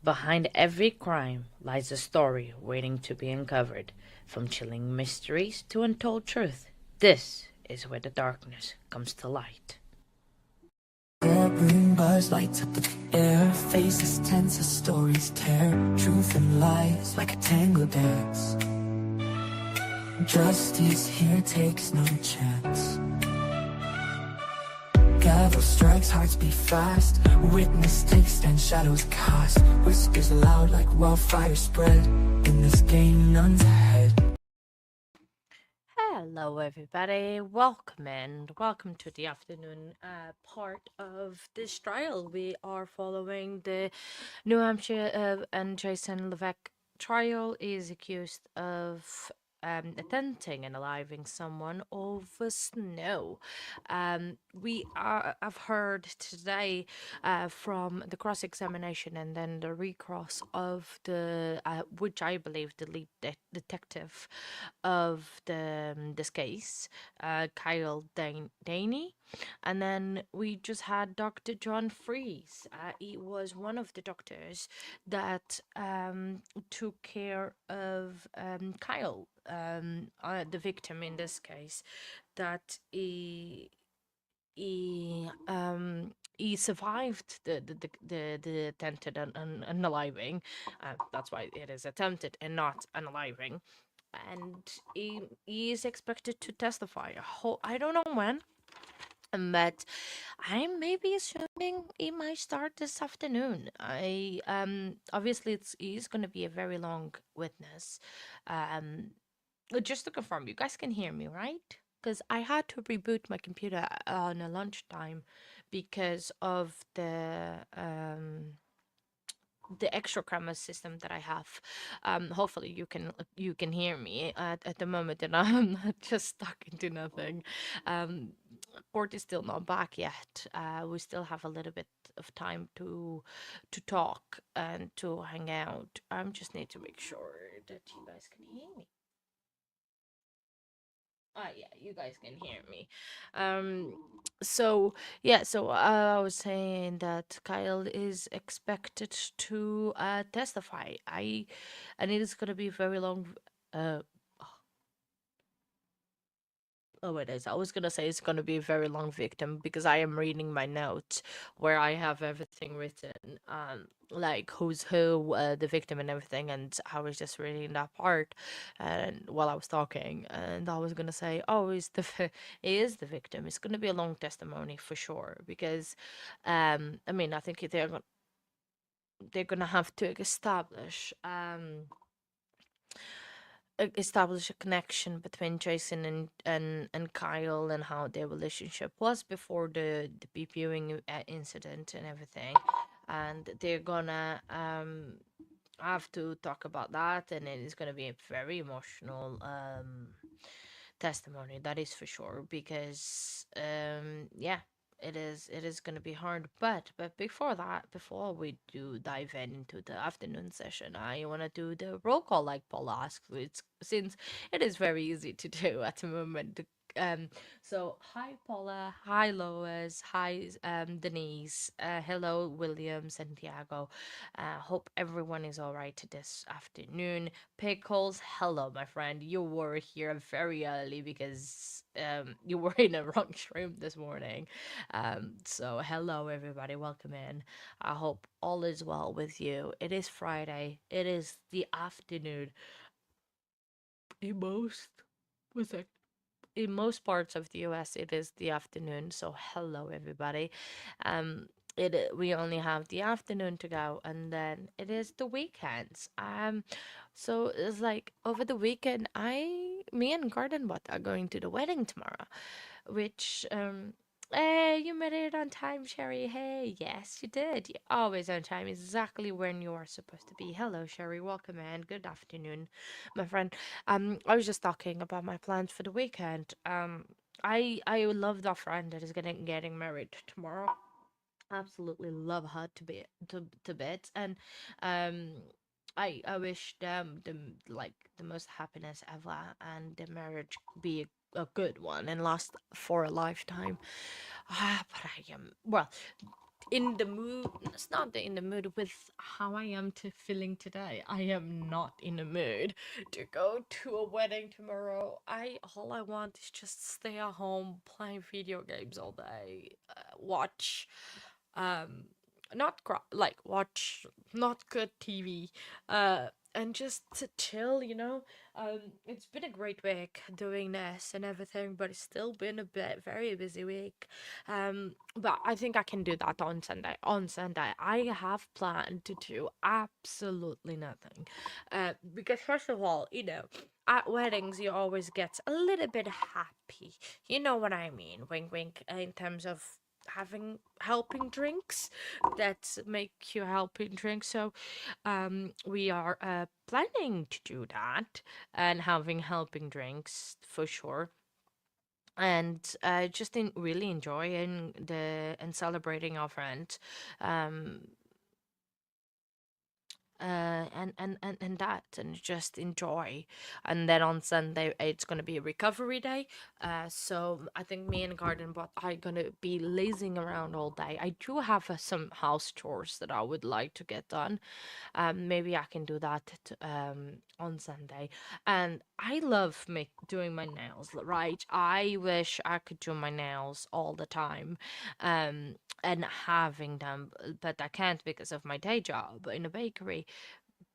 Behind every crime lies a story waiting to be uncovered, from chilling mysteries to untold truth. This is where the darkness comes to light. Roaring buzz lights up the air, faces tense as stories tear, truth and lies like a tangled dance. Justice here takes no chance. Gavel strikes, hearts beat fast. Witness takes and shadows cast. Whispers loud like wildfire spread. In this game, none's ahead. Hello, everybody. Welcome and welcome to the afternoon part of this trial. We are following the New Hampshire and Jason Levesque trial. Is accused of attempting and aliving someone over snow. I've heard today from the cross examination and then the recross of the which I believe the lead detective of this case, Kyle Daney, and then we just had Dr. John Fries. He was one of the doctors that took care of Kyle, the victim in this case, that he survived the attempted unaliving. That's why it is attempted and not unaliving, and he is expected to testify. I don't know when, but I'm maybe assuming he might start this afternoon. I obviously he's going to be a very long witness. Um, just to confirm, you guys can hear me, right? Because I had to reboot my computer on a lunchtime because of the extra camera system that I have. Hopefully you can hear me at the moment, and I'm not just stuck into nothing. Um, Court is still not back yet. We still have a little bit of time to talk and to hang out. I just need to make sure that you guys can hear me. Ah, yeah, you guys can hear me. Um, so yeah, so I was saying that Kyle is expected to testify. And it is gonna be very long. Uh, Oh, it is. I was gonna say it's gonna be a very long victim because I am reading my notes where I have everything written, like who's who, the victim and everything, and I was just reading that part, and while I was talking, and I was gonna say, oh, he is the victim. It's gonna be a long testimony for sure because, I mean, I think they're gonna have to establish a connection between Jason and Kyle and how their relationship was before the beep viewing incident and everything, and they're gonna have to talk about that, and it is gonna be a very emotional testimony, that is for sure, because yeah, it is going to be hard, but before that, before we do dive into the afternoon session, I want to do the roll call like Paul asked, which since it is very easy to do at the moment. So hi Paula, hi Lois, hi Denise, hello William, Santiago. Hope everyone is all right this afternoon. Pickles, hello, my friend. You were here very early because you were in a wrong room this morning. So hello, everybody. Welcome in. I hope all is well with you. It is Friday. It is the afternoon. In most, what's that? In most parts of the US, it is the afternoon. So hello, everybody. Um, we only have the afternoon to go, and then it is the weekends. So it's like over the weekend, me and Gardenbot are going to the wedding tomorrow, which hey, you made it on time, Sherry. Hey, yes, you did. You're always on time, exactly when you are supposed to be. Hello, Sherry. Welcome in. Good afternoon, my friend. I was just talking about my plans for the weekend. I love that friend that is getting married tomorrow. Absolutely love her to bits, and um I wish them the most happiness ever, and the marriage be a good one and last for a lifetime. But I am well. in the mood. It's not in the mood with how I am to feeling today. I am not in the mood to go to a wedding tomorrow. I all I want is just stay at home playing video games all day, watch not like watch not good TV, and just to chill, it's been a great week doing this and everything, but it's still been a bit very busy week. But I think I can do that on Sunday. On Sunday, I have planned to do absolutely nothing, because first of all, at weddings you always get a little bit happy. You know what I mean? Wink, wink. In terms of having helping drinks that make you helping drinks. So we are planning to do that and having helping drinks for sure, and just really enjoying the and celebrating our friend, um and that, and just enjoy. And then on Sunday it's gonna be a recovery day, so I think me and Garden Bot are gonna be lazing around all day. I do have some house chores that I would like to get done. Maybe I can do that on Sunday. And I love doing my nails, right? I wish I could do my nails all the time, um, and having them, but I can't because of my day job in a bakery.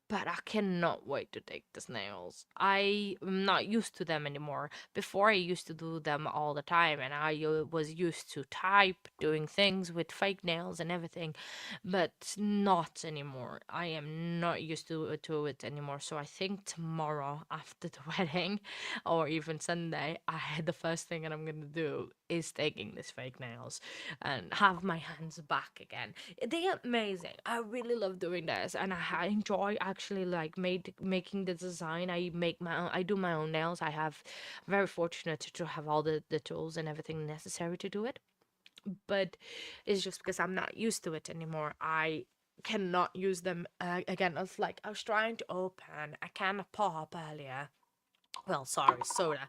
But I cannot wait to take the snails. I am not used to them anymore. Before I used to do them all the time, and I was used to type, doing things with fake nails and everything, but not anymore. I am not used to it anymore. So I think tomorrow after the wedding, or even Sunday, the first thing that I'm gonna do is taking these fake nails and have my hands back again. They're amazing. I really love doing this, and I enjoy actually like making the design. I do my own nails. I have very fortunate to have all the tools and everything necessary to do it. But it's just because I'm not used to it anymore. I cannot use them again. It's like I was trying to open a can of pop earlier, well, sorry, soda.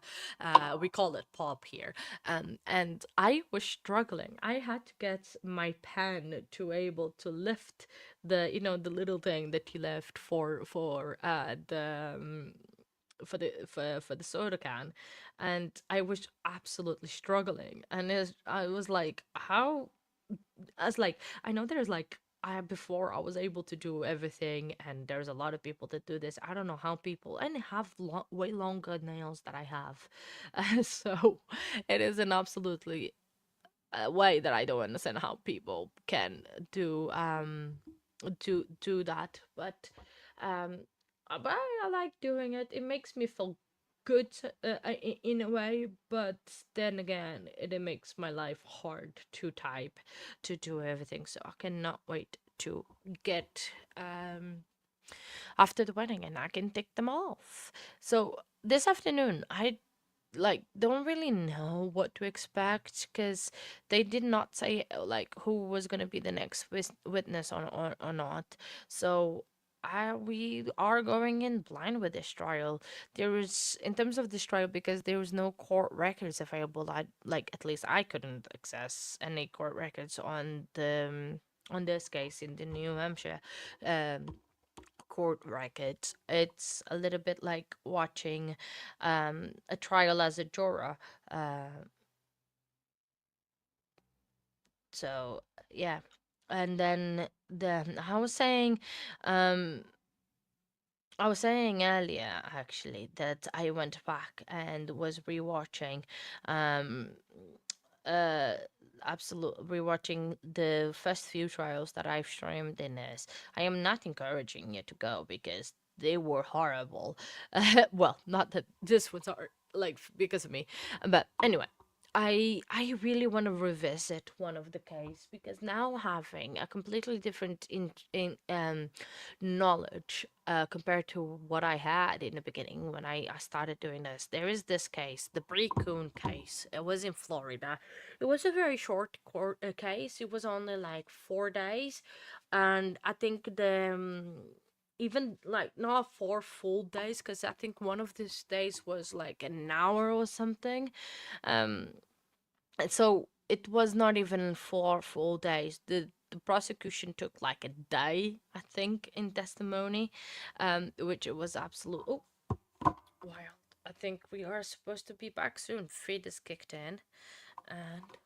We call it pop here. And I was struggling. I had to get my pen to able to lift the little thing that you lift for the soda can, and I was absolutely struggling. And I was like, how? I was like, I know there's like before I was able to do everything, and there's a lot of people that do this. I don't know how people and have way longer nails that I have, so it is an absolutely way that I don't understand how people can do that. Um, but I like doing it. It makes me feel good in a way, but then again, it makes my life hard to type, to do everything. So I cannot wait to get after the wedding, and I can take them off. So this afternoon, I like don't really know what to expect, because they did not say like who was gonna be the next witness or not. So we are going in blind with this trial. There is, in terms of this trial, because there was no court records available. I like at least I couldn't access any court records on this case in the New Hampshire um court records. It's a little bit like watching a trial as a juror. Uh, so yeah, and then um, I was saying earlier actually that I went back and was rewatching um uh rewatching the first few trials that I've streamed in this. I am not encouraging you to go because they were horrible. Well, not that this was hard, like because of me, but anyway. I really want to revisit one of the case, because now having a completely different in knowledge compared to what I had in the beginning when I started doing this. There is this case, the Brie Coon case. It was in Florida. It was a very short court case. It was only like 4 days, and I think even like not 4 full days, because I think one of these days was like an hour or something. Um, and so it was not even 4 full days. the prosecution took like a day, I think, in testimony, which it was absolute wild. I think we are supposed to be back soon. Feed is kicked in, and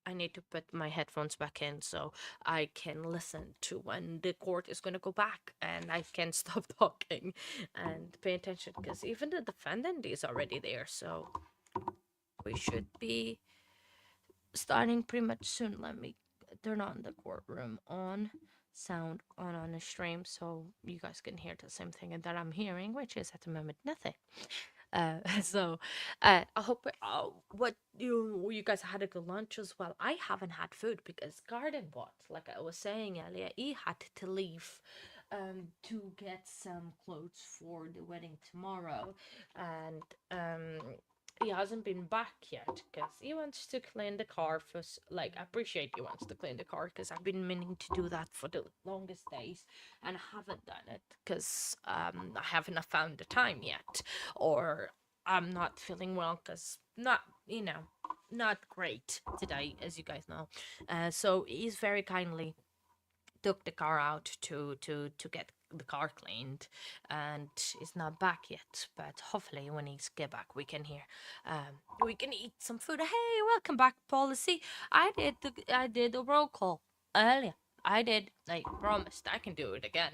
I need to put my headphones back in so I can listen to when the court is going to go back, and I can stop talking and pay attention, because even the defendant is already there, so we should be starting pretty much soon. Let me turn on the courtroom on sound on the stream so you guys can hear the same thing that I'm hearing, which is at the moment nothing. So I hope what you guys had a good lunch as well. I haven't had food because Garden bought, like I was saying earlier, he had to leave to get some clothes for the wedding tomorrow, and he hasn't been back yet because he wants to clean the car first. Like, I appreciate he wants to clean the car because I've been meaning to do that for the longest days and haven't done it because I haven't found the time yet, or I'm not feeling well because not great today, as you guys know. So he's very kindly took the car out to get the car cleaned, and is not back yet, but hopefully when he's get back we can eat some food. Hey, welcome back, Policy. I did a roll call earlier. I promised I can do it again.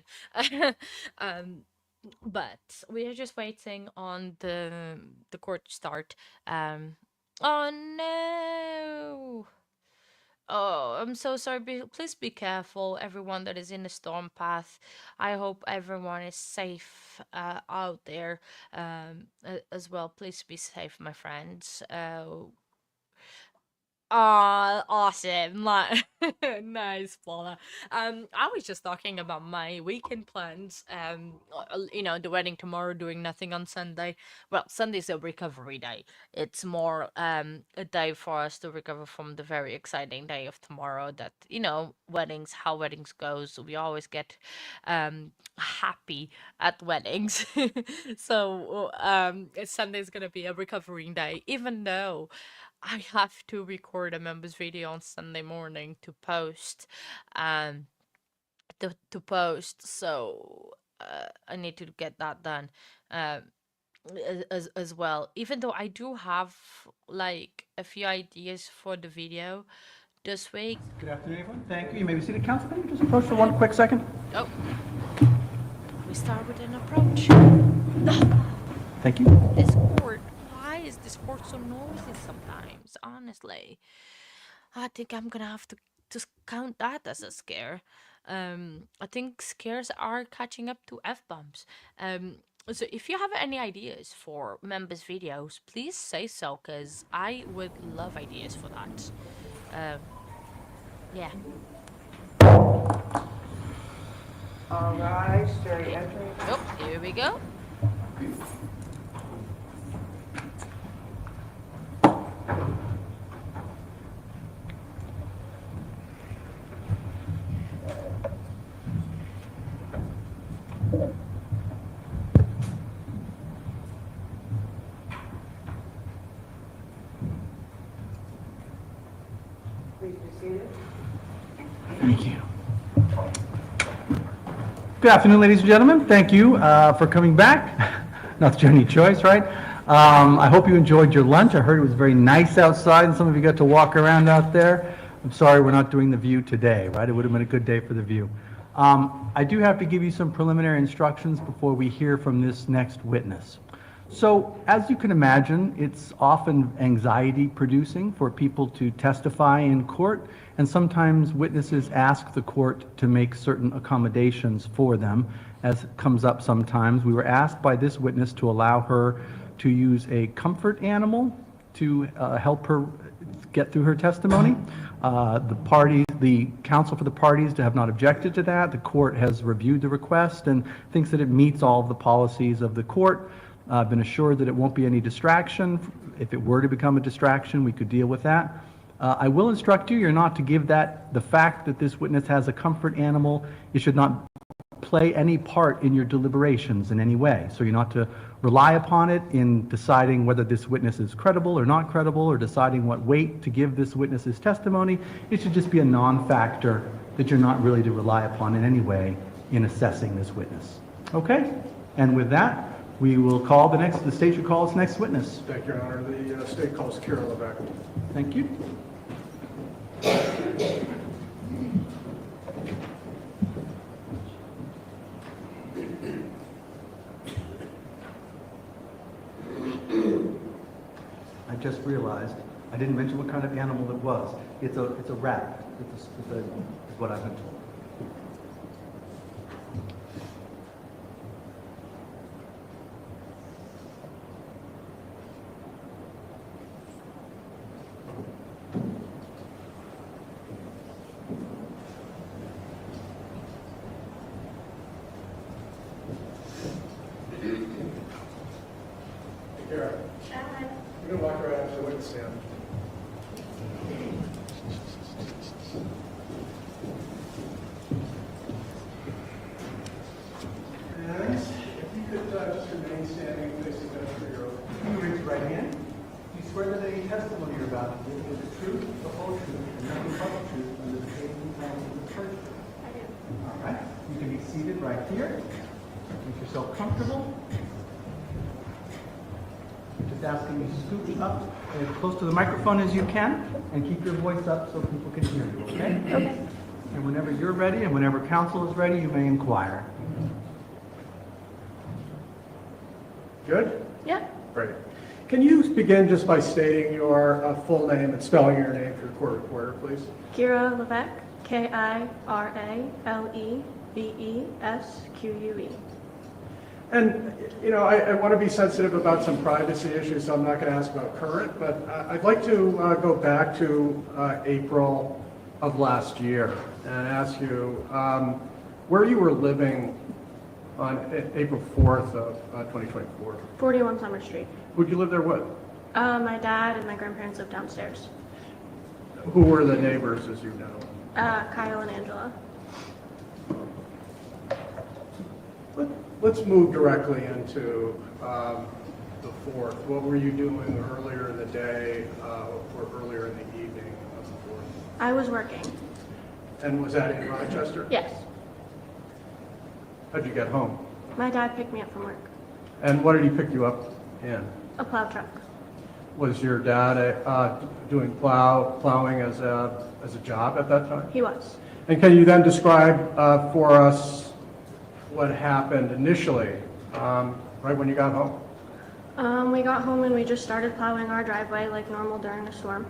But we are just waiting on the court to start. Oh no. Oh, I'm so sorry. Please be careful, everyone that is in the storm path. I hope everyone is safe out there as well. Please be safe, my friends. Awesome. Nice, Paula. I was just talking about my weekend plans. The wedding tomorrow, doing nothing on Sunday. Well, Sunday's a recovery day. It's more a day for us to recover from the very exciting day of tomorrow. That, weddings, how weddings goes. We always get happy at weddings. So Sunday's gonna be a recovery day, even though I have to record a members video on Sunday morning to post, so I need to get that done, as well. Even though I do have like a few ideas for the video this week. Good afternoon, everyone. Thank you. You may be seated. Council, can you just approach for one quick second? Oh, we start with an approach. Thank you. This court. Why is this court so noisy sometimes? Honestly, I think I'm gonna have to just count that as a scare. I think scares are catching up to F-bombs. So if you have any ideas for members' videos, please say so, because I would love ideas for that. Yeah. All right, straight entry. Oh, here we go. Please be seated. Thank you. Good afternoon, ladies and gentlemen. Thank you for coming back. Not that you have any choice, right? I hope you enjoyed your lunch. I heard it was very nice outside, and some of you got to walk around out there. I'm sorry we're not doing the view today, right? It would have been a good day for the view. I do have to give you some preliminary instructions before we hear from this next witness. So, as you can imagine, it's often anxiety-producing for people to testify in court, and sometimes witnesses ask the court to make certain accommodations for them, as comes up sometimes. We were asked by this witness to allow her to use a comfort animal to help her get through her testimony. The counsel for the parties have not objected to that. The court has reviewed the request and thinks that it meets all of the policies of the court. I've been assured that it won't be any distraction. If it were to become a distraction, we could deal with that. I will instruct you, you're not to give the fact that this witness has a comfort animal, it should not play any part in your deliberations in any way. So you're not to rely upon it in deciding whether this witness is credible or not credible, or deciding what weight to give this witness's testimony. It should just be a non-factor that you're not really to rely upon in any way in assessing this witness. Okay? And with that, we will call the state should call its next witness. Thank you, Your Honor. The state calls Kira Levesque. Thank you. I just realized I didn't mention what kind of animal it was. It's a rat. Is what I've been told. Kira, you can walk right up to the witness stand. And if you could just remain standing, facing down for your oath. Can you raise your right hand? Do you swear that any testimony you're about to give is the truth, the whole truth, and nothing but the truth under the faith and counsel of the church? I do. All right. You can be seated right here. Make yourself comfortable. Just asking you to scoot up as close to the microphone as you can, and keep your voice up so people can hear you, okay? Okay. And whenever you're ready, and whenever counsel is ready, you may inquire. Good? Yep. Great. Can you begin just by stating your full name and spelling your name for the court reporter, please? Kira Levesque, Kiralevesque. And, you know, I want to be sensitive about some privacy issues, so I'm not going to ask about current, but I'd like to go back to April of last year and ask you where you were living on April 4th of 2024. 41 Summer Street. Who'd you live there with? My dad and my grandparents live downstairs. Who were the neighbors, as you know? Kyle and Angela. Let's move directly into the 4th. What were you doing earlier in the day or earlier in the evening of the 4th? I was working. And was that in Rochester? Yes. How'd you get home? My dad picked me up from work. And what did he pick you up in? A plow truck. Was your dad doing plowing as a job at that time? He was. And can you then describe for us what happened initially, right when you got home? We got home and we just started plowing our driveway like normal during a storm.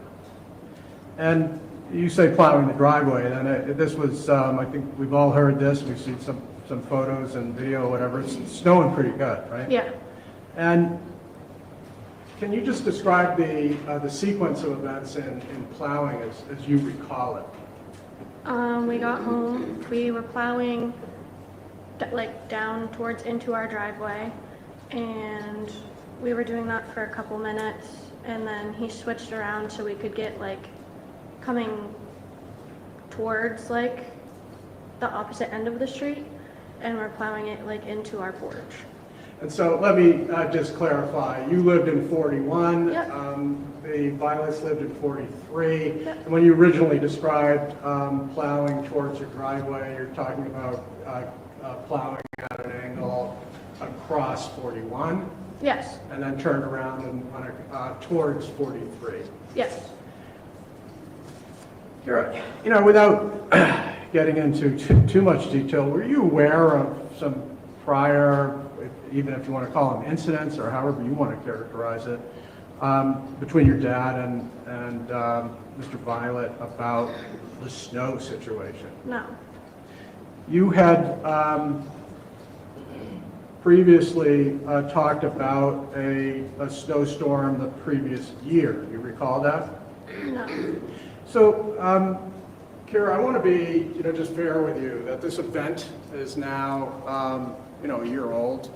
And you say plowing the driveway, and this was, I think we've all heard this, we've seen some photos and video, whatever. It's snowing pretty good, right? Yeah. And can you just describe the sequence of events in plowing as you recall it? We got home, we were plowing like down towards into our driveway, and we were doing that for a couple minutes, and then he switched around so we could get like coming towards like the opposite end of the street, and we're plowing it like into our porch. And so let me just clarify, you lived in 41, Yep. The Violettes lived in 43, Yep. and when you originally described plowing towards your driveway, you're talking about plowing at an angle across 41, Yes. and then turned around and went towards 43. Yes. You know, without getting into too much detail, were you aware of some prior, even if you want to call them incidents or however you want to characterize it, between your dad and Mr. Violette about the snow situation? No. You had previously talked about a snowstorm the previous year. You recall that? No. So, Kira, I want to be, just fair with you that this event is now, a year old.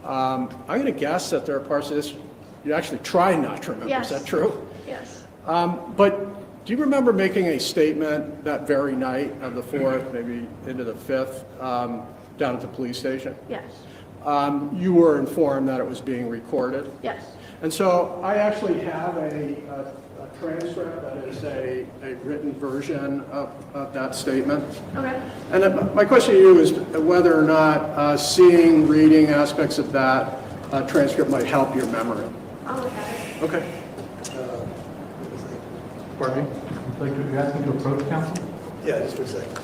I'm going to guess that there are parts of this you actually try not to remember. Yes. Is that true? Yes. But do you remember making a statement that very night of the 4th, maybe into the 5th, down at the police station. Yes, You were informed that it was being recorded. yes. And so I actually have a transcript that is a written version of that statement. Okay. And my question to you is whether or not seeing, reading aspects of that transcript might help your memory. I'll look at it. Okay. Pardon me? Would you ask me to approach council? Yeah, just for a second.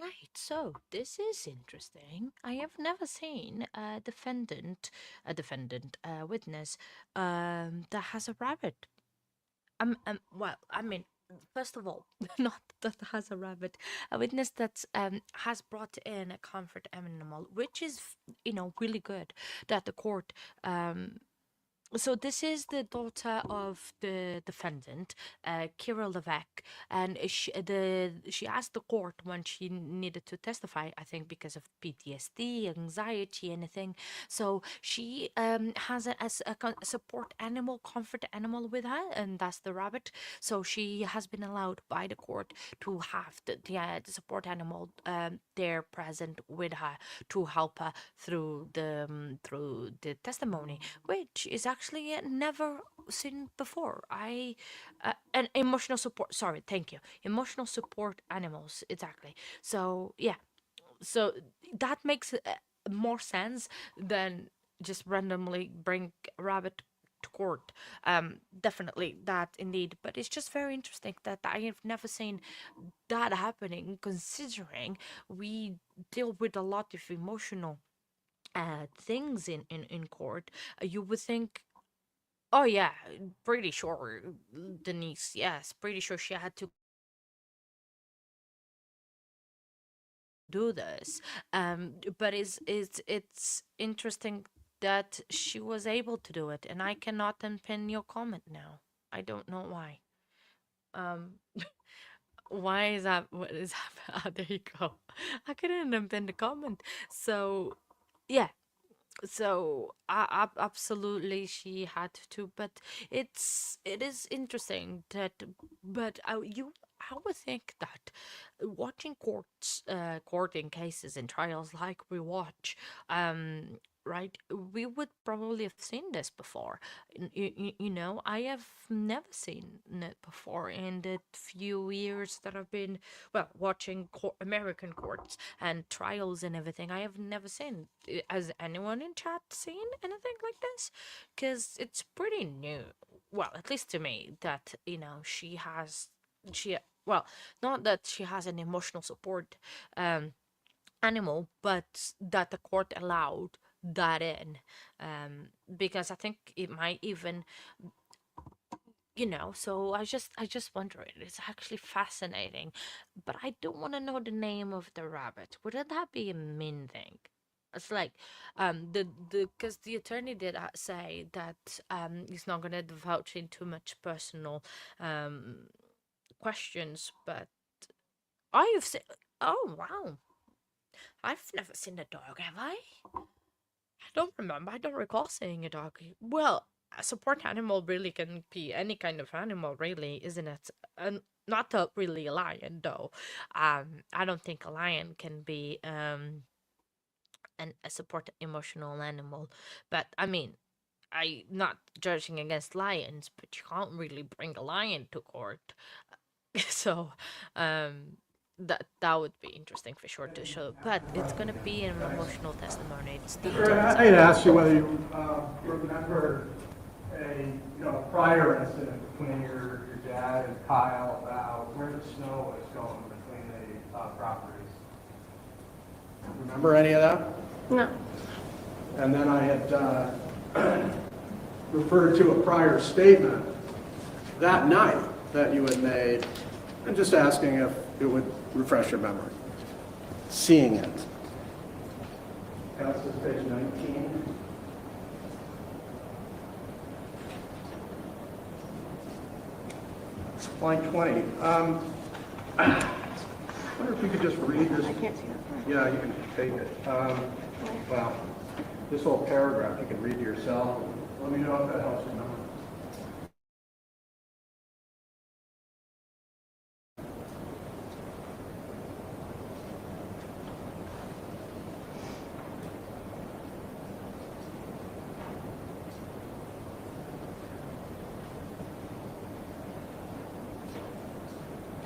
Right, so this is interesting. I have never seen a witness, that has a rabbit. Well, I mean, first of all, not that has a rabbit, a witness that has brought in a comfort animal, which is, really good that the court so this is the daughter of the defendant, Kira Levesque, and she asked the court when she needed to testify, I think because of PTSD, anxiety, anything. So she has a support animal, comfort animal with her, and that's the rabbit. So she has been allowed by the court to have the support animal there present with her to help her through the testimony, which is actually never seen before. And emotional support. Sorry, thank you. Emotional support animals, exactly. So yeah, so that makes more sense than just randomly bring a rabbit to court. Definitely that indeed, but it's just very interesting that I have never seen that happening, considering we deal with a lot of emotional things in court. You would think, oh yeah, pretty sure Denise, yes, pretty sure she had to do this. But it's interesting that she was able to do it, and I cannot unpin your comment now. I don't know why. Um, why is that? What is that? Ah, there you go. I couldn't unpin the comment. So yeah, so absolutely she had to, but it is interesting that, but I would think that watching courting cases and trials like we watch, right, we would probably have seen this before. I have never seen it before in the few years that I've been, well, watching American courts and trials and everything. I have never seen. Has anyone in chat seen anything like this? Because it's pretty new. Well, at least to me, that she well, not that she has an emotional support animal, but that the court allowed that in, because I think it might even, so I just wonder, it's actually fascinating, but I don't want to know the name of the rabbit. Wouldn't that be a mean thing? It's like, because the attorney did say that he's not gonna divulge into much personal questions, but I've seen. Oh wow, I've never seen a dog, have I? I don't remember. I don't recall seeing a dog. Well, a support animal really can be any kind of animal, really, isn't it? And not really a lion, though. I don't think a lion can be a support emotional animal. But I mean, I not judging against lions, but you can't really bring a lion to court. So, that would be interesting for sure to show. But it's gonna be an emotional testimony. It's details. I had asked you whether you remember a prior incident between your dad and Kyle about where the snow was going between the properties. Remember any of that? No. And then I had referred to a prior statement that night that you had made, and just asking if it would refresh your memory. Seeing it. That's page 19. Line 20. I wonder if you could just read this. I can't see that far. Yeah, you can take it. Well, this whole paragraph, you can read to yourself. Let me know if that helps or not.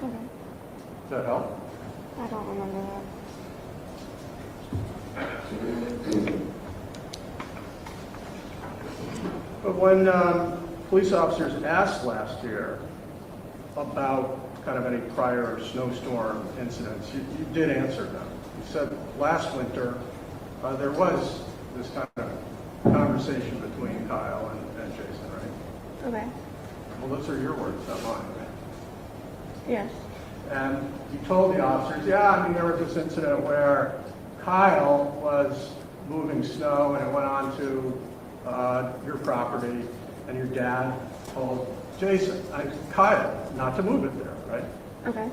Okay. Does that help? I don't remember that. But when police officers asked last year about kind of any prior snowstorm incidents, you did answer them. You said last winter there was this kind of conversation between Kyle and Jason, right? Okay. Well, those are your words, not mine. Yes. And you told the officers, yeah, I mean, there was this incident where Kyle was moving snow and it went onto your property, and your dad told Kyle not to move it there, right? Okay.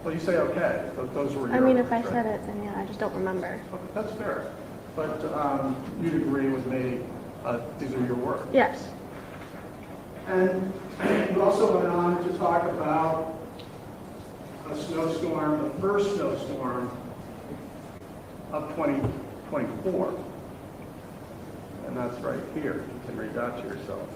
Well, you say okay. Those were your I mean, if I words, said right? it, then yeah, I just don't remember. Okay, that's fair. But you'd agree with me, these are your words. Yes. And you also went on to talk about a snowstorm, the first snowstorm of 2024. And that's right here. You can read that to yourself.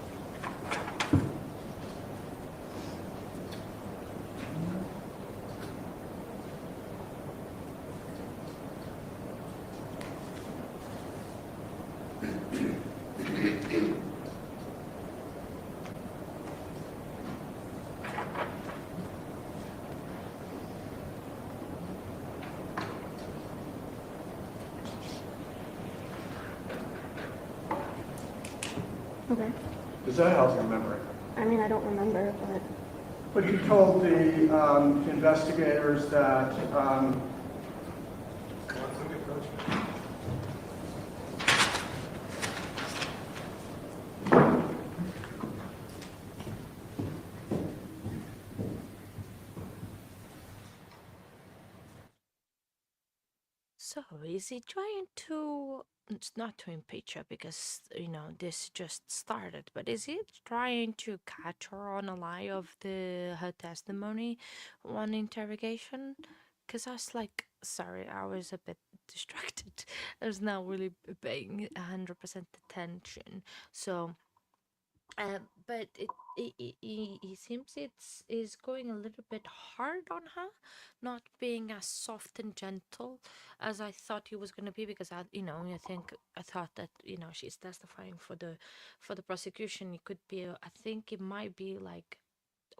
Okay. Does that help your memory? I mean, I don't remember, but But you told the investigators that So, is he trying to? It's not to impeach her because this just started. But is he trying to catch her on a lie of her testimony, on interrogation? Because I was like, sorry, I was a bit distracted. I was not really paying 100% attention. So, but it seems it's is going a little bit hard on her, not being as soft and gentle as I thought he was going to be, because I thought that she's testifying for the prosecution. It could be I think it might be like,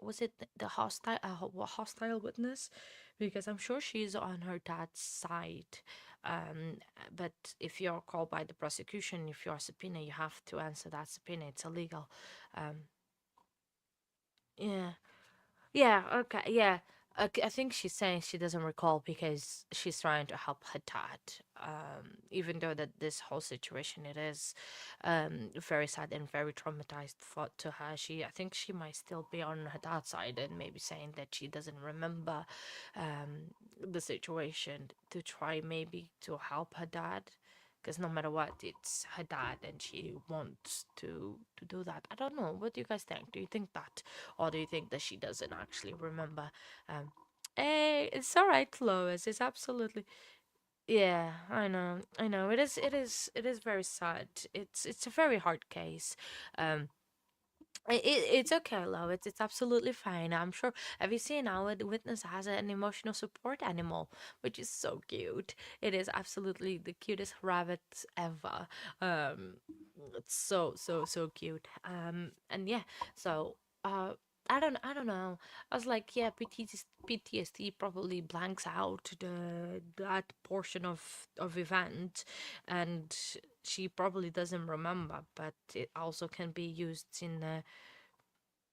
was it the hostile witness, because I'm sure she's on her dad's side. But if you're called by the prosecution, if you're subpoena, you have to answer that subpoena. It's illegal. um yeah. Yeah, okay, yeah. I think she's saying she doesn't recall because she's trying to help her dad. Even though that this whole situation, it is very sad and very traumatized for to her. I think she might still be on her dad's side and maybe saying that she doesn't remember the situation, to try maybe to help her dad, because no matter what, it's her dad and she wants to do that. I don't know. What do you guys think? Do you think that, or do you think that she doesn't actually remember? Hey, it's all right, Lois. It's absolutely, yeah. I know. It is very sad. It's a very hard case. Um, it's okay, love. It's absolutely fine. I'm sure. Have you seen our witness has an emotional support animal, which is so cute. It is absolutely the cutest rabbit ever. Um, it's so cute. And yeah. So I don't know. I was like, yeah, PTSD probably blanks out that portion of event, and she probably doesn't remember. But it also can be used in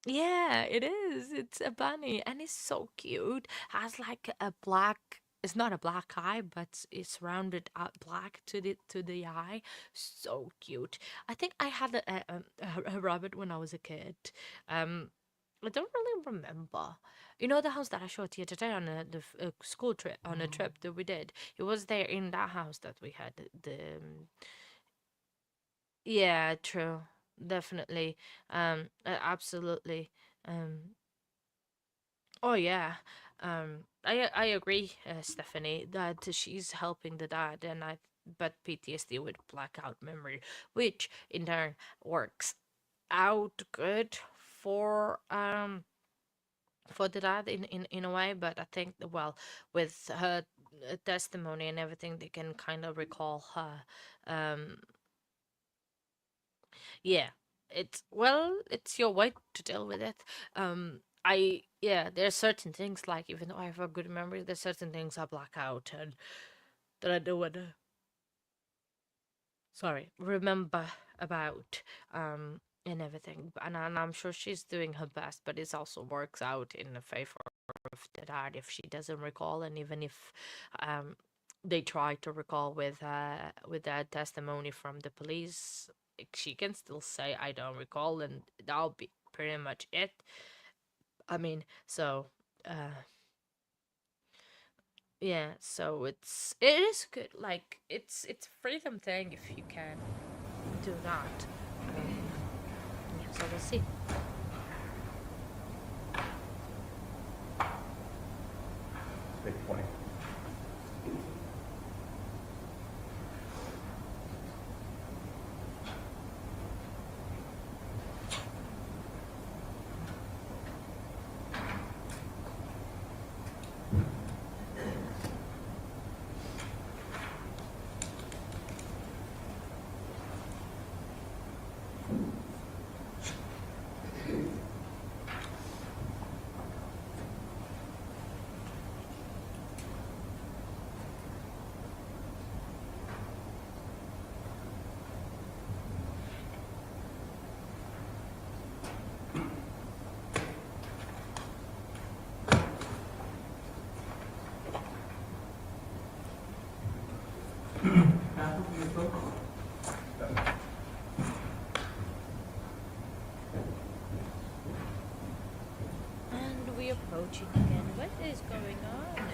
yeah, it is. It's a bunny and it's so cute. Has like a black, it's not a black eye, but it's rounded out black to the eye. So cute. I think I had a rabbit when I was a kid. Um I don't really remember. You know the house that I showed you today on a school trip, on a trip that we did. It was there in that house that we had yeah, true. Definitely. Absolutely. Um oh yeah. I agree, Stephanie, that she's helping the dad and I but PTSD with blackout memory, which in turn works out good for the dad in a way, but I think well with her testimony and everything they can kind of recall her um yeah, it's well, it's your way to deal with it. Yeah, there's certain things like even though I have a good memory, there's certain things I black out and that I don't wanna sorry remember about and everything. And I'm sure she's doing her best, but it also works out in the favor of the dad if she doesn't recall, and even if um they try to recall with that testimony from the police, she can still say I don't recall, and that'll be pretty much it. I mean, so uh yeah, so it is good. Like it's a freedom thing if you can do that. Yeah, so we'll see. Big point. And we're approaching again. What is going on?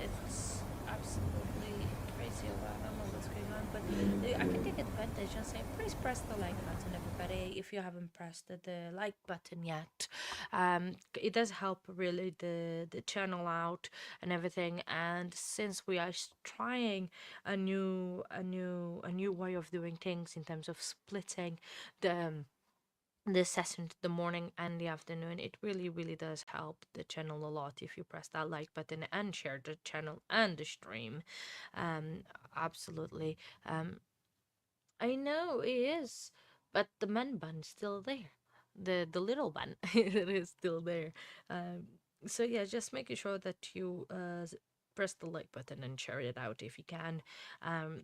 It's absolutely crazy. I don't know what's going on, but I can take advantage and say, please press the like button, everybody. If you haven't pressed the like button yet, it does help really the channel out and everything. And since we are trying a new way of doing things in terms of splitting the session the morning and the afternoon, it really does help the channel a lot if you press that like button and share the channel and the stream. um Absolutely. I know it is, but the man bun's still there, the little bun it is still there. So yeah, just making sure that you press the like button and share it out if you can. um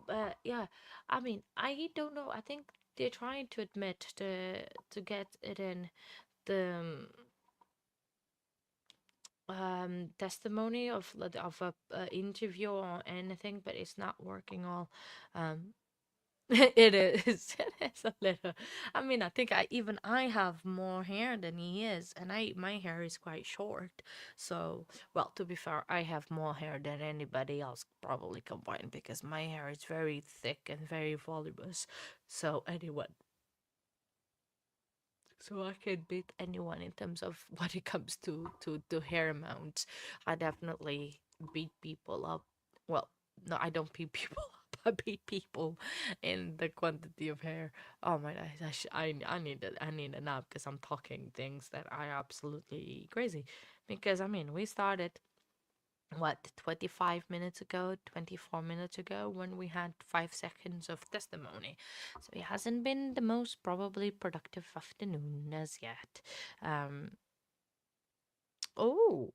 but yeah, I mean, I don't know. I think they're trying to admit to get it in the testimony of a interview or anything, but it's not working all. Um, it is. It is a little. I mean, I think I have more hair than he is, and my hair is quite short. So, well, to be fair, I have more hair than anybody else probably combined because my hair is very thick and very voluminous. So anyway, so I can beat anyone in terms of when it comes to hair amounts. I definitely beat people up. Well, no, I don't beat people up. I beat people in the quantity of hair. Oh my gosh, I need a nap because I'm talking things that are absolutely crazy. Because I mean, we started what 25 minutes ago, 24 minutes ago, when we had 5 seconds of testimony, so it hasn't been the most probably productive afternoon as yet. um oh,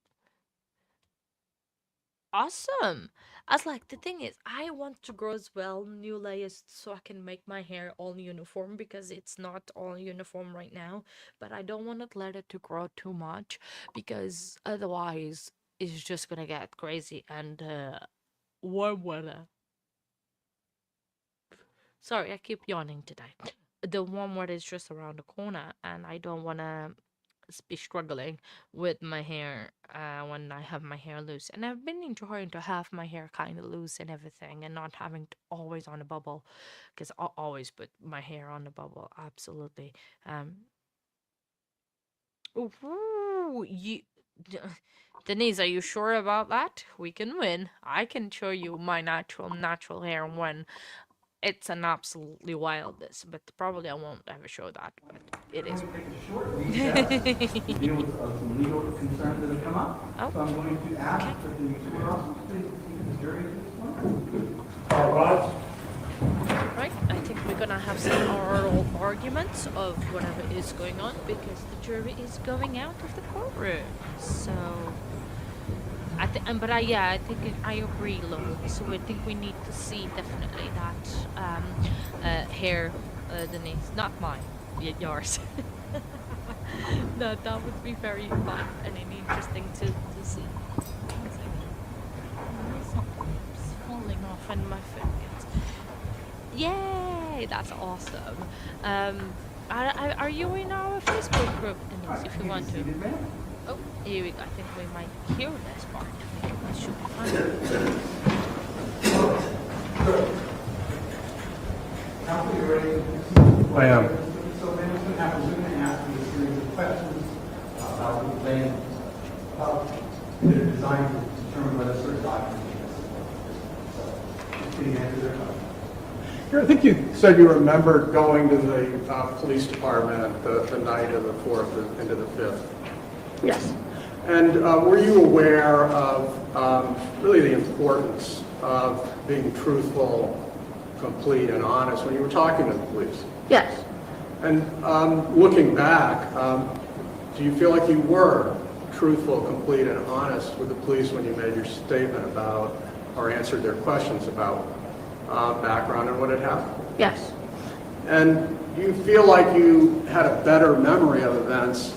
awesome. I was like, the thing is, I want to grow as well new layers so I can make my hair all uniform because it's not all uniform right now, but I don't want to let it to grow too much because otherwise it's just gonna get crazy and warm weather. Sorry, I keep yawning today. the one where it's just around the corner, and I don't want to be struggling with my hair when I have my hair loose. And I've been enjoying to have my hair kind of loose and everything, and not having to always on a bubble, because I always put my hair on a bubble. Absolutely. Ooh, D- Denise, are you sure about that? We can win. I can show you my natural hair when it's an absolutely wildness, but probably I won't ever show that. But it is. Take a short recess to deal with some legal concerns that have come up. Oh, So I'm going to ask that the two officers please speak to the jury at this point. right. I think we're gonna have some oral arguments of whatever is going on because the jury is going out of the courtroom. So I think, but I think I agree, Lou. So I think we need to see definitely that hair, Denise, not mine, yours. That would be very fun and interesting to see. One second. Something's falling off in my fingers. Yay! That's awesome. Are you in our Facebook group, Denise? If you want to. Oh, here we go. I think we might hear this part. That should be fun. Counsel, you ready? I am. So then what's going to happen is we're going to ask you a series of questions about the plan, that are designed to determine whether certain documents are necessary. So, can you answer their question? I think you said you remembered going to the police department the night of the 4th into the 5th. Yes. And were you aware of really the importance of being truthful, complete, and honest when you were talking to the police? Yes. And looking back, do you feel like you were truthful, complete, and honest with the police when you made your statement about or answered their questions about background and what had happened? Yes. And do you feel like you had a better memory of events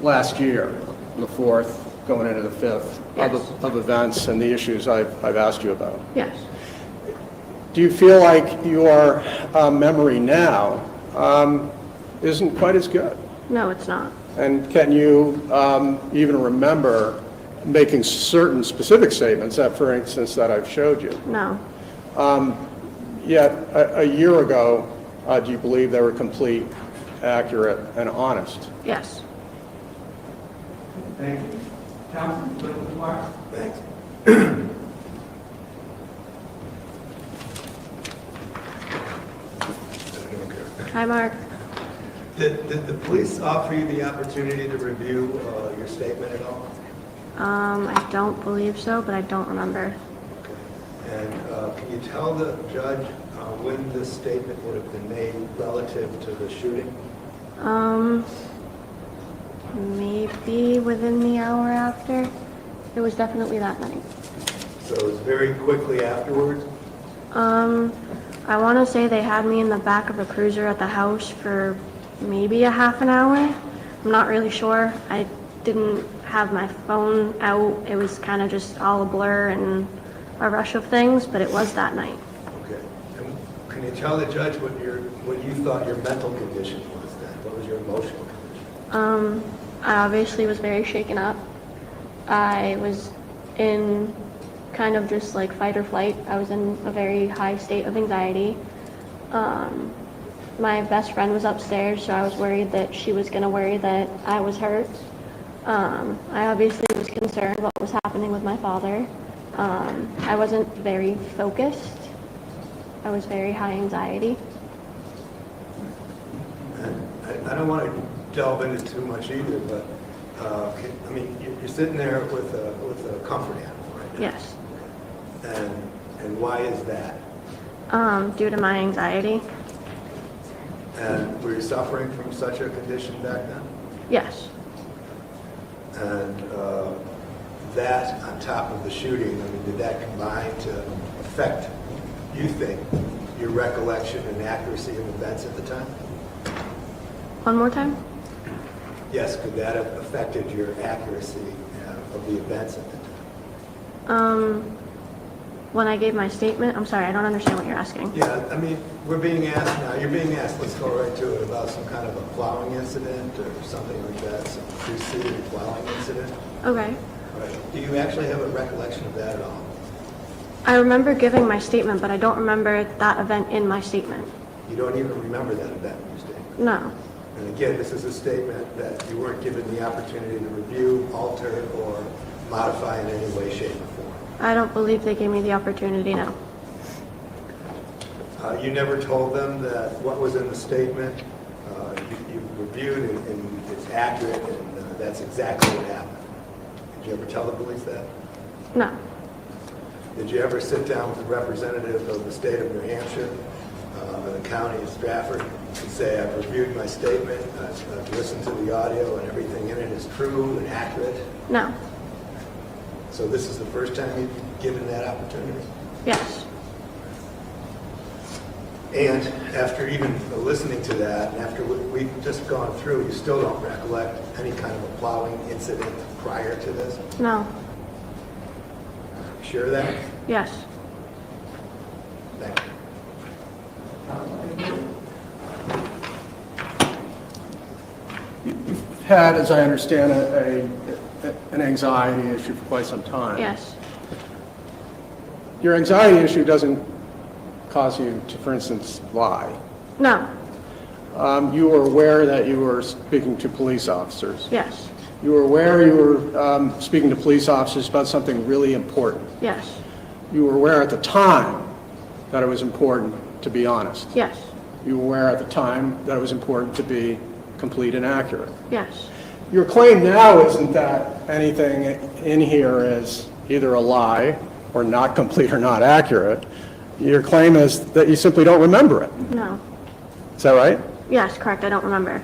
last year, the 4th, going into the 5th, Yes. of events and the issues I've asked you about? Yes. Do you feel like your memory now isn't quite as good? No, it's not. And And can you even remember making certain specific statements that, for instance, that I've showed you? no. Yet, a year ago, do you believe they were complete, accurate, and honest? Yes. Thank you. Counsel, Witness Mark? Thanks. Hi, Mark. Did the police offer you the opportunity to review your statement at all? I don't believe so, but I don't remember. And can you tell the judge when this statement would have been made relative to the shooting? Maybe within the hour after. It was definitely that night. So it was very quickly afterwards? I want to say they had me in the back of a cruiser at the house for maybe a half an hour. I'm not really sure. I didn't have my phone out. It was kind of just all a blur and a rush of things, but it was that night. Okay. And can you tell the judge what you thought your mental condition was then? What was your emotional condition? I obviously was very shaken up. I was in kind of just like fight or flight. I was in a very high state of anxiety. My best friend was upstairs, so I was worried that she was going to worry that I was hurt. I obviously was concerned what was happening with my father. I wasn't very focused. I was very high anxiety. I don't want to delve into too much either, but I mean, you're sitting there with a comfort animal right now. Yes. And why is that? Due to my anxiety. And were you suffering from such a condition back then? Yes. And that on top of the shooting, I mean, did that combine to affect, you think, your recollection and accuracy of events at the time? One more time? Yes, could that have affected your accuracy of the events at the time? When I gave my statement, I'm sorry, I don't understand what you're asking. Yeah, I mean, we're being asked now, you're being asked, let's go right to it, about some kind of a plowing incident or something like that, some preceding plowing incident. Okay. Right. Do you actually have a recollection of that at all? I remember giving my statement, but I don't remember that event in my statement. You don't even remember that event in your statement? No. And again, this is a statement that you weren't given the opportunity to review, alter, or modify in any way, shape, or form. I don't believe they gave me the opportunity, no. You never told them that what was in the statement, you reviewed and it's accurate and that's exactly what happened. Did you ever tell the police that? No. Did you ever sit down with a representative of the state of New Hampshire, the county of Stratford, and say, I've reviewed my statement, I've listened to the audio, and everything in it is true and accurate? No. So this is the first time you've given that opportunity? Yes. And after even listening to that, and after we've just gone through, you still don't recollect any kind of a plowing incident prior to this? No. Sure of that? Yes. Thank you. You've had, as I understand it, an anxiety issue for quite some time. Yes. Your anxiety issue doesn't cause you to, for instance, lie. No. You were aware that you were speaking to police officers. Yes. You were aware you were speaking to police officers about something really important. Yes. You were aware at the time that it was important to be honest. Yes. You were aware at the time that it was important to be complete and accurate. Yes. Your claim now isn't that anything in here is either a lie or not complete or not accurate. Your claim is that you simply don't remember it. No. Is that right? Yes, correct. I don't remember.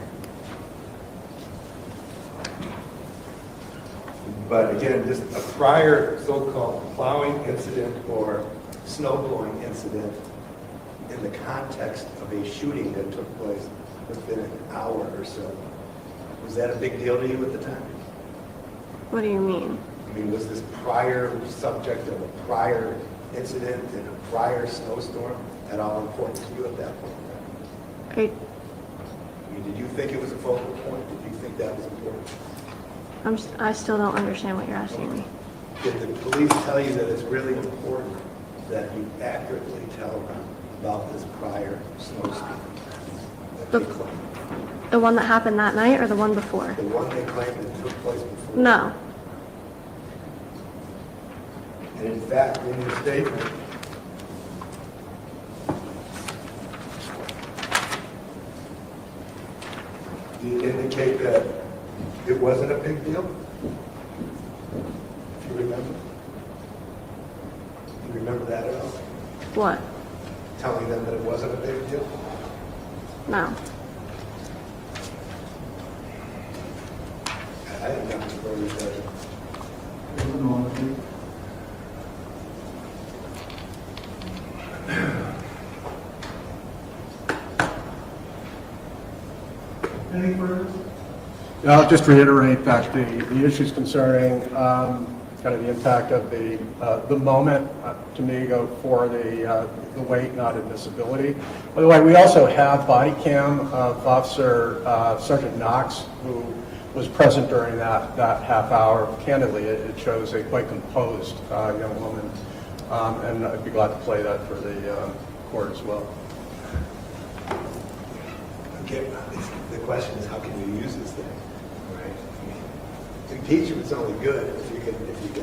But again, just a prior so-called plowing incident or snow blowing incident in the context of a shooting that took place within an hour or so, was that a big deal to you at the time? What do you mean? I mean, was this prior subject of a prior incident in a prior snowstorm at all important to you at that point? I, I mean, did you think it was a focal point? Did you think that was important? I still don't understand what you're asking me. Did the police tell you that it's really important that you accurately tell them about this prior snowstorm? The one that happened that night or the one before? The one they claimed that took place before? No. And in fact, in your statement, do you indicate that it wasn't a big deal? If you remember? Do you remember that at all? What? Telling them that it wasn't a big deal? No. I didn't have to further judge it. Any further? I'll just reiterate that the issues concerning kind of the impact of the moment, to me, go for the weight, not admissibility. By the way, we also have body cam of Officer Sergeant Knox, who was present during that half hour. Candidly, it shows a quite composed young woman, and I'd be glad to play that for the court as well. Again, the question is, how can you use this thing, right? I mean, impeachment's only good if you can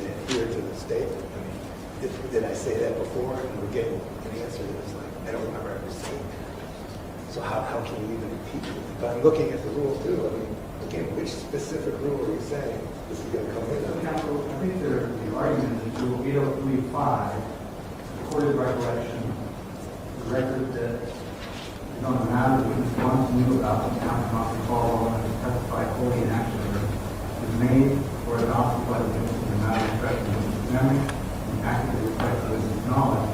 adhere to the statement. I mean, did I say that before? And we're getting an answer that's like, I don't remember ever saying that. So how can you even impeach it? But I'm looking at the rule too. I mean, again, which specific rule are you saying this is going to come in? Counsel, I think the argument is Rule 8035, recorded recollection, the record that is on the matter that witness wants knew about the county not recall and testified fully and accurately is made or adopted by the witness in the matter expressed in his memory and accurately reflects the witness' knowledge.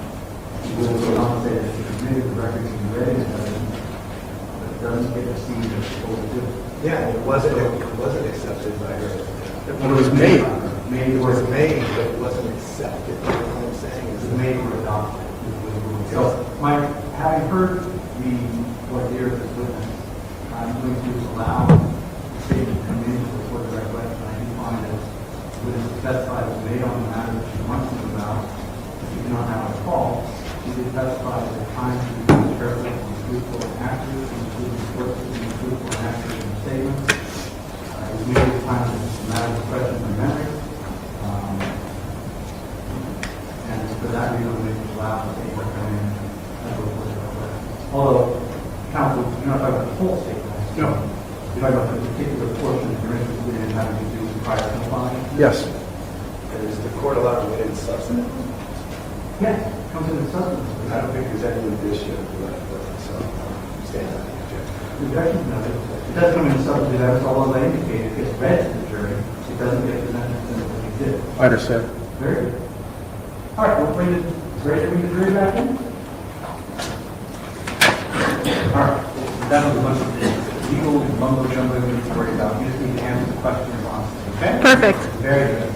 The rule will not say that he admitted the record to be read in evidence, but it doesn't get to see that it's supposed to do. Yeah, it wasn't accepted by her. When it was made. Made It or was made, but it wasn't accepted, you know what I'm saying? It was made or adopted. So, Mike, having heard the, what here is witness, I'm going to allow the statement to come in to report the recollection. I do find that witness testified was made on the matter that she wants to about. If you do not have a call, she did testify at the time she was careful and truthful and accurate, including sources and truthful and accurate in statements. It was made at the time that the matter was fresh in her memory. And for that reason, we allow the statement to come in as a report of recollection. Although, counsel, you're not talking about the whole statement. No. You're talking about the particular portion that you're interested in having to do with prior complying? Yes. And is the court allowed to get in substantive? Yes, comes in the substance. I don't think there's any addition to that, so stand on the objection. Objection, no, it does come in the substance, that's all I indicated, it gets read to the jury, it doesn't get presented to the exhibit. I understand. Very good. All right, we'll bring it, ready to bring the jury back in? All right, that was a bunch of legal mumbo jumbo we need to worry about. You just need to answer the question honestly, okay? Perfect. Very good.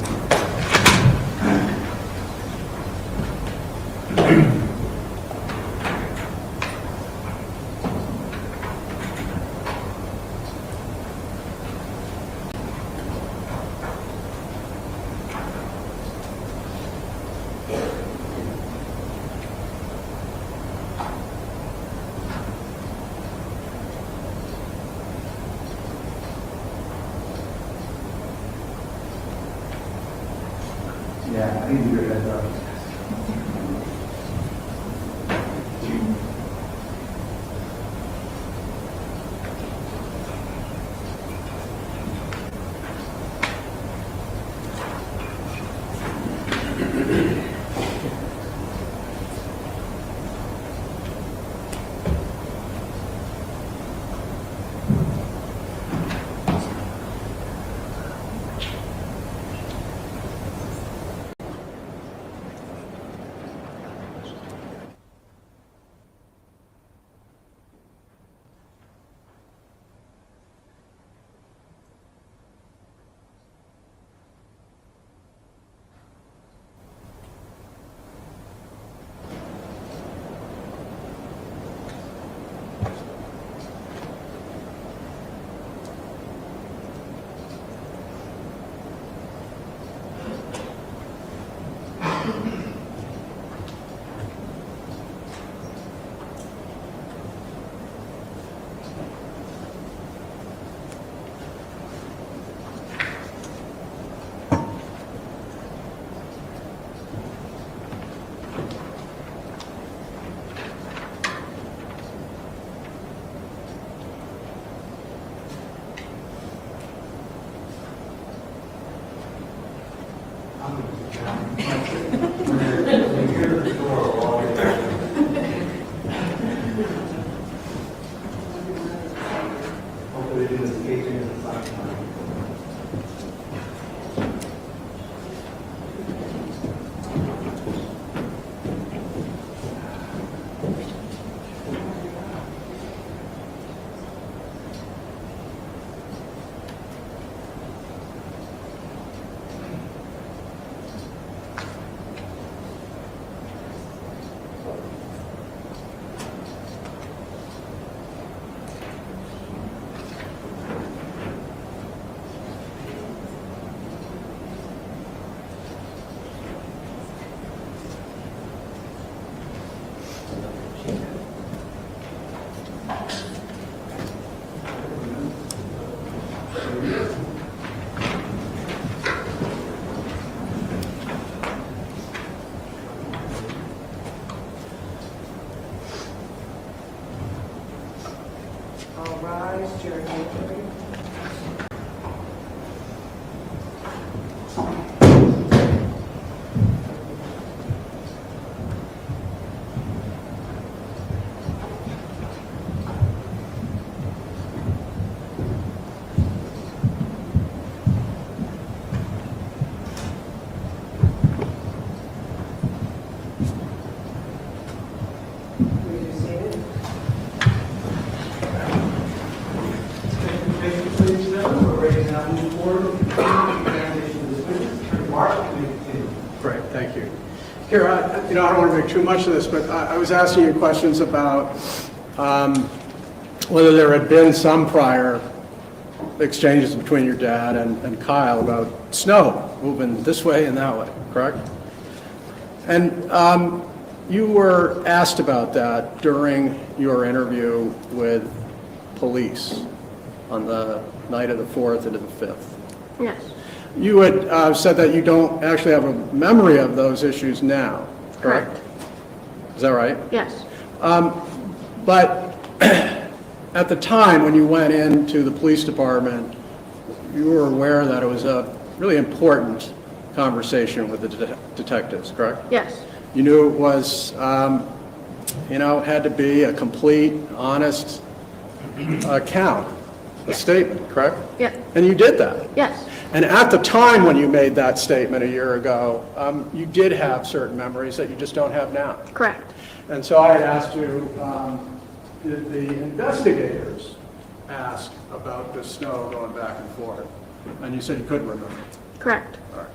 Yeah, I need your heads up. Hopefully they do this occasion as a sign. All rise, Jerry Anthony. Please be seated. Ladies and gentlemen, we're ready to now move forward with the examination of this witness. Here, I don't want to make too much of this, but I was asking you questions about whether there had been some prior exchanges between your dad and Kyle about snow moving this way and that way, correct? And you were asked about that during your interview with police on the night of the 4th into the 5th. Yes, You had said that you don't actually have a memory of those issues now, correct? correct. Is that right? Yes, But at the time when you went into the police department, you were aware that it was a really important conversation with the detectives, correct? yes, You knew it was, had to be a complete, honest account, a statement, correct? yeah, And you did that. yes, And at the time when you made that statement a year ago, you did have certain memories that you just don't have now. correct. And so I had asked you, did the investigators ask about the snow going back and forth? And you said you couldn't remember. Correct. All right.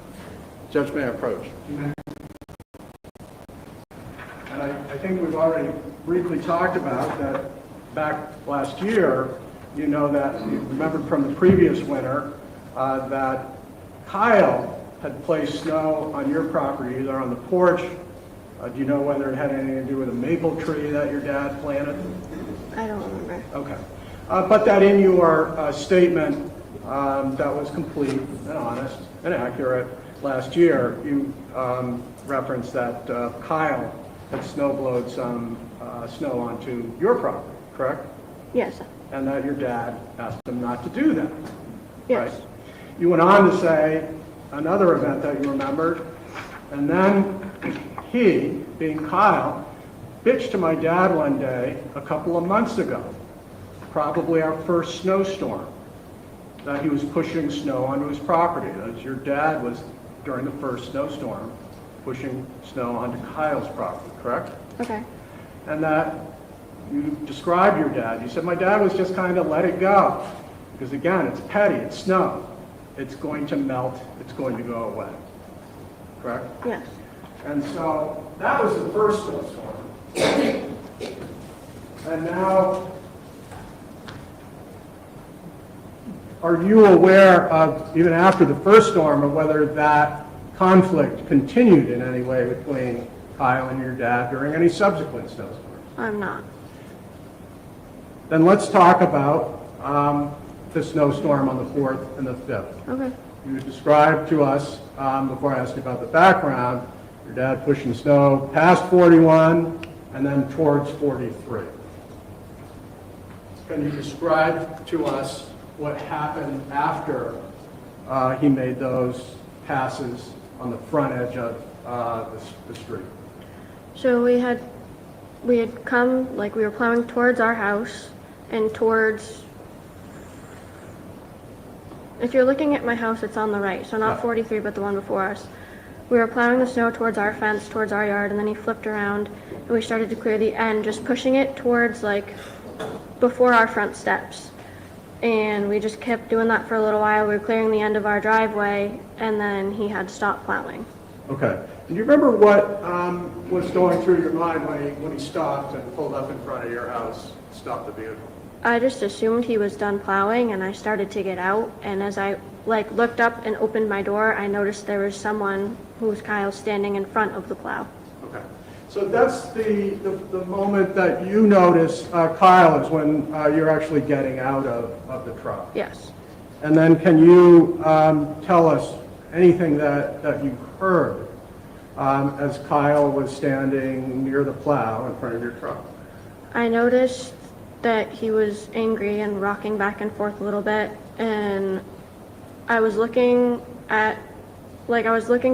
Judge may approach. And I think we've already briefly talked about that back last year, you know that you remembered from the previous winter that Kyle had placed snow on your property, either on the porch. Do you know whether it had anything to do with a maple tree that your dad planted? I don't remember. Okay. But that in your statement that was complete and honest and accurate last year, you referenced that Kyle had snowblowed some snow onto your property, correct? Yes, And that your dad asked him not to do that. yes, Right? You went on to say another event that you remembered, and then he, being Kyle, bitched to my dad one day a couple of months ago, probably our first snowstorm, that he was pushing snow onto his property. That your dad was, during the first snowstorm, pushing snow onto Kyle's property, correct? okay, And that you described your dad. You said, my dad was just kind of let it go. Because again, it's petty, it's snow. It's going to melt, it's going to go away. Correct? yes, And so that was the first snowstorm. And now, are you aware of, even after the first storm, of whether that conflict continued in any way between Kyle and your dad during any subsequent snowstorms? I'm not. Then let's talk about the snowstorm on the 4th and the 5th. Okay, You described to us, before I asked you about the background, your dad pushing snow past 41 and then towards 43. Can you describe to us what happened after he made those passes on the front edge of the street? so we had come, like, we were plowing towards our house and towards, if you're looking at my house, it's on the right, so not Yeah. 43, but the one before us. We were plowing the snow towards our fence, towards our yard, and then he flipped around, and we started to clear the end, just pushing it towards, like, before our front steps. And we just kept doing that for a little while. We were clearing the end of our driveway, and then he had to stop plowing. Okay. Do you remember what was going through your mind when he stopped and pulled up in front of your house, stopped the vehicle? I just assumed he was done plowing, and I started to get out, and as I, like, looked up and opened my door, I noticed there was someone who was Kyle standing in front of the plow. Okay. So that's the moment that you notice Kyle is when you're actually getting out of the truck. Yes. And then can you tell us anything that you heard as Kyle was standing near the plow in front of your truck? I noticed that he was angry and rocking back and forth a little bit, and I was looking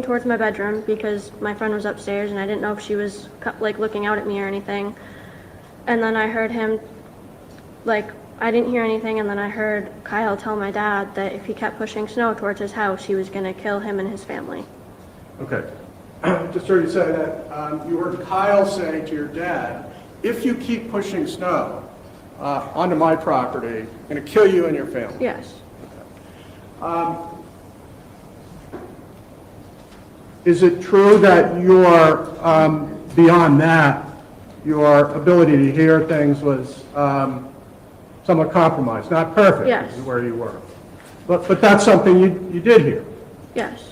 towards my bedroom because my friend was upstairs and I didn't know if she was like looking out at me or anything. And then I heard him, like, I didn't hear anything, and then I heard Kyle tell my dad that if he kept pushing snow towards his house, he was going to kill him and his family. Okay. Just heard you say that you heard Kyle say to your dad, if you keep pushing snow onto my property, I'm going to kill you and your family. Yes. Is it true that beyond that, your ability to hear things was somewhat compromised? Not perfect, Yes. is where you were. But that's something you did hear? Yes.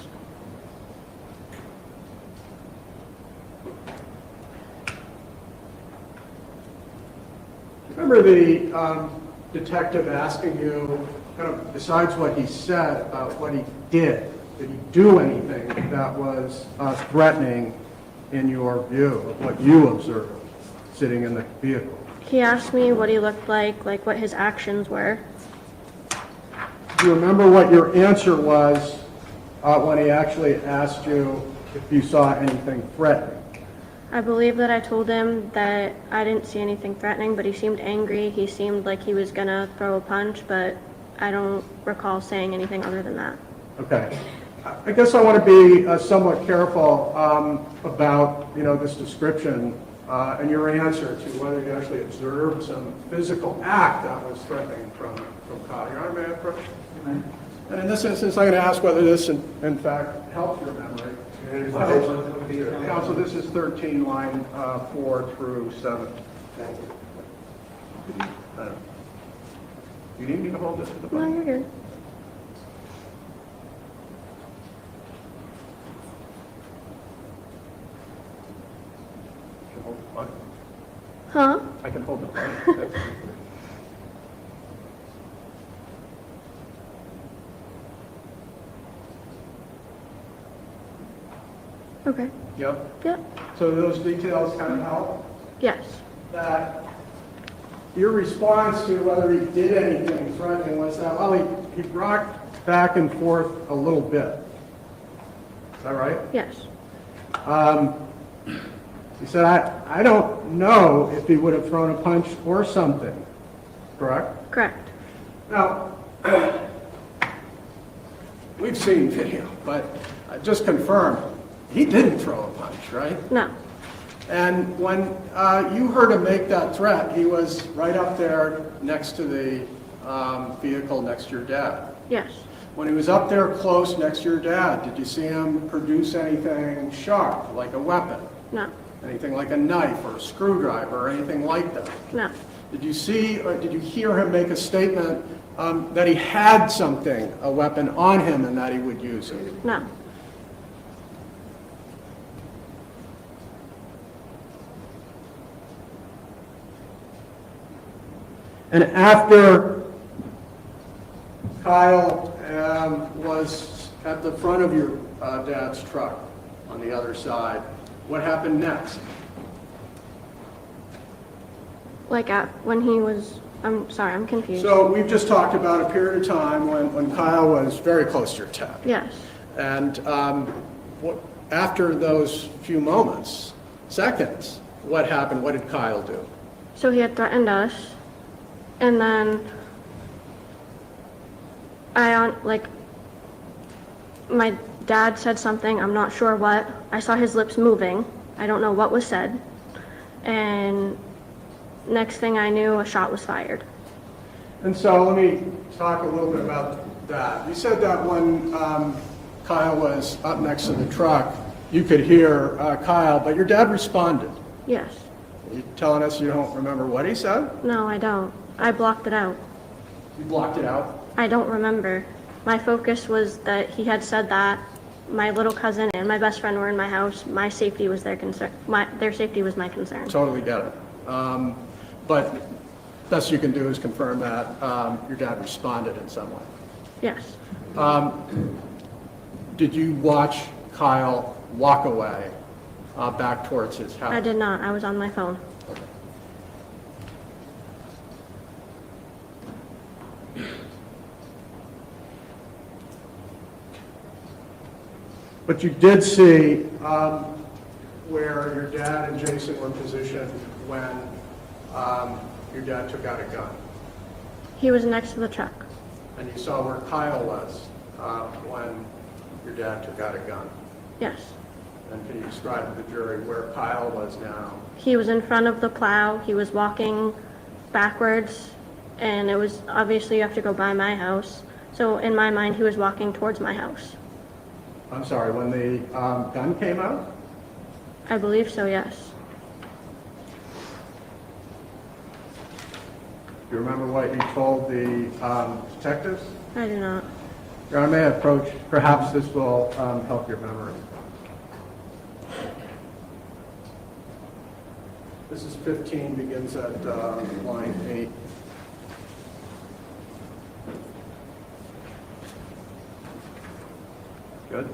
Remember the detective asking you, kind of, besides what he said, about what he did? Did he do anything that was threatening in your view of what you observed sitting in the vehicle? He asked me what he looked like what his actions were. Do you remember what your answer was when he actually asked you if you saw anything threatening? I believe that I told him that I didn't see anything threatening, but he seemed angry. He seemed like he was gonna throw a punch, but I don't recall saying anything other than that. Okay. I guess I want to be somewhat careful about, this description and your answer to whether you actually observed some physical act that was threatening from Kyle. Your Honor, may I approach? And in this instance, I'm going to ask whether this, in fact, helps your memory. Counsel, this is 13, line 4 through 7. Thank you. You need me to hold this to the No, mic? you're good. I can hold the mic. Huh? I can hold the mic. Okay. Yep. Yep. So those details kind of help? Yes. That your response to whether he did anything threatening was that, well, he rocked back and forth a little bit. Is that right? Yes. He said, I don't know if he would have thrown a punch or something, correct? Correct. Now, we've seen video, but just confirm, he didn't throw a punch, right? No. And when you heard him make that threat, he was right up there next to the vehicle next to your dad. Yes. When he was up there close next to your dad, did you see him produce anything sharp, like a weapon? No. Anything like a knife or a screwdriver or anything like that? No. Did you see or did you hear him make a statement that he had something, a weapon on him, and that he would use it? No. And after Kyle was at the front of your dad's truck on the other side, what happened next? When he was, I'm sorry, I'm confused. So we've just talked about a period of time when Kyle was very close to your dad. Yes. And after those few moments, seconds, what happened? What did Kyle do? So he had threatened us, and then my dad said something, I'm not sure what. I saw his lips moving. I don't know what was said. And next thing I knew, a shot was fired. And so let me talk a little bit about that. You said that when Kyle was up next to the truck, you could hear Kyle, but your dad responded. Yes. You telling us you don't remember what he said? No, I don't. I blocked it out. You blocked it out? I don't remember. My focus was that he had said that my little cousin and my best friend were in my house. My safety was their concern. Their safety was my concern. Totally get it. But best you can do is confirm that your dad responded in some way. Yes. Did you watch Kyle walk away back towards his house? I did not. I was on my phone. But you did see where your dad and Jason were positioned when your dad took out a gun. He was next to the truck. And you saw where Kyle was when your dad took out a gun. Yes. And can you describe to the jury where Kyle was now? He was in front of the plow. He was walking backwards, and it was obviously you have to go by my house. So in my mind, he was walking towards my house. I'm sorry, when the gun came out? I believe so, yes. Do you remember what you told the detectives? I do not. Your Honor, may I approach? Perhaps this will help your memory. This is 15, begins at line 8. Good.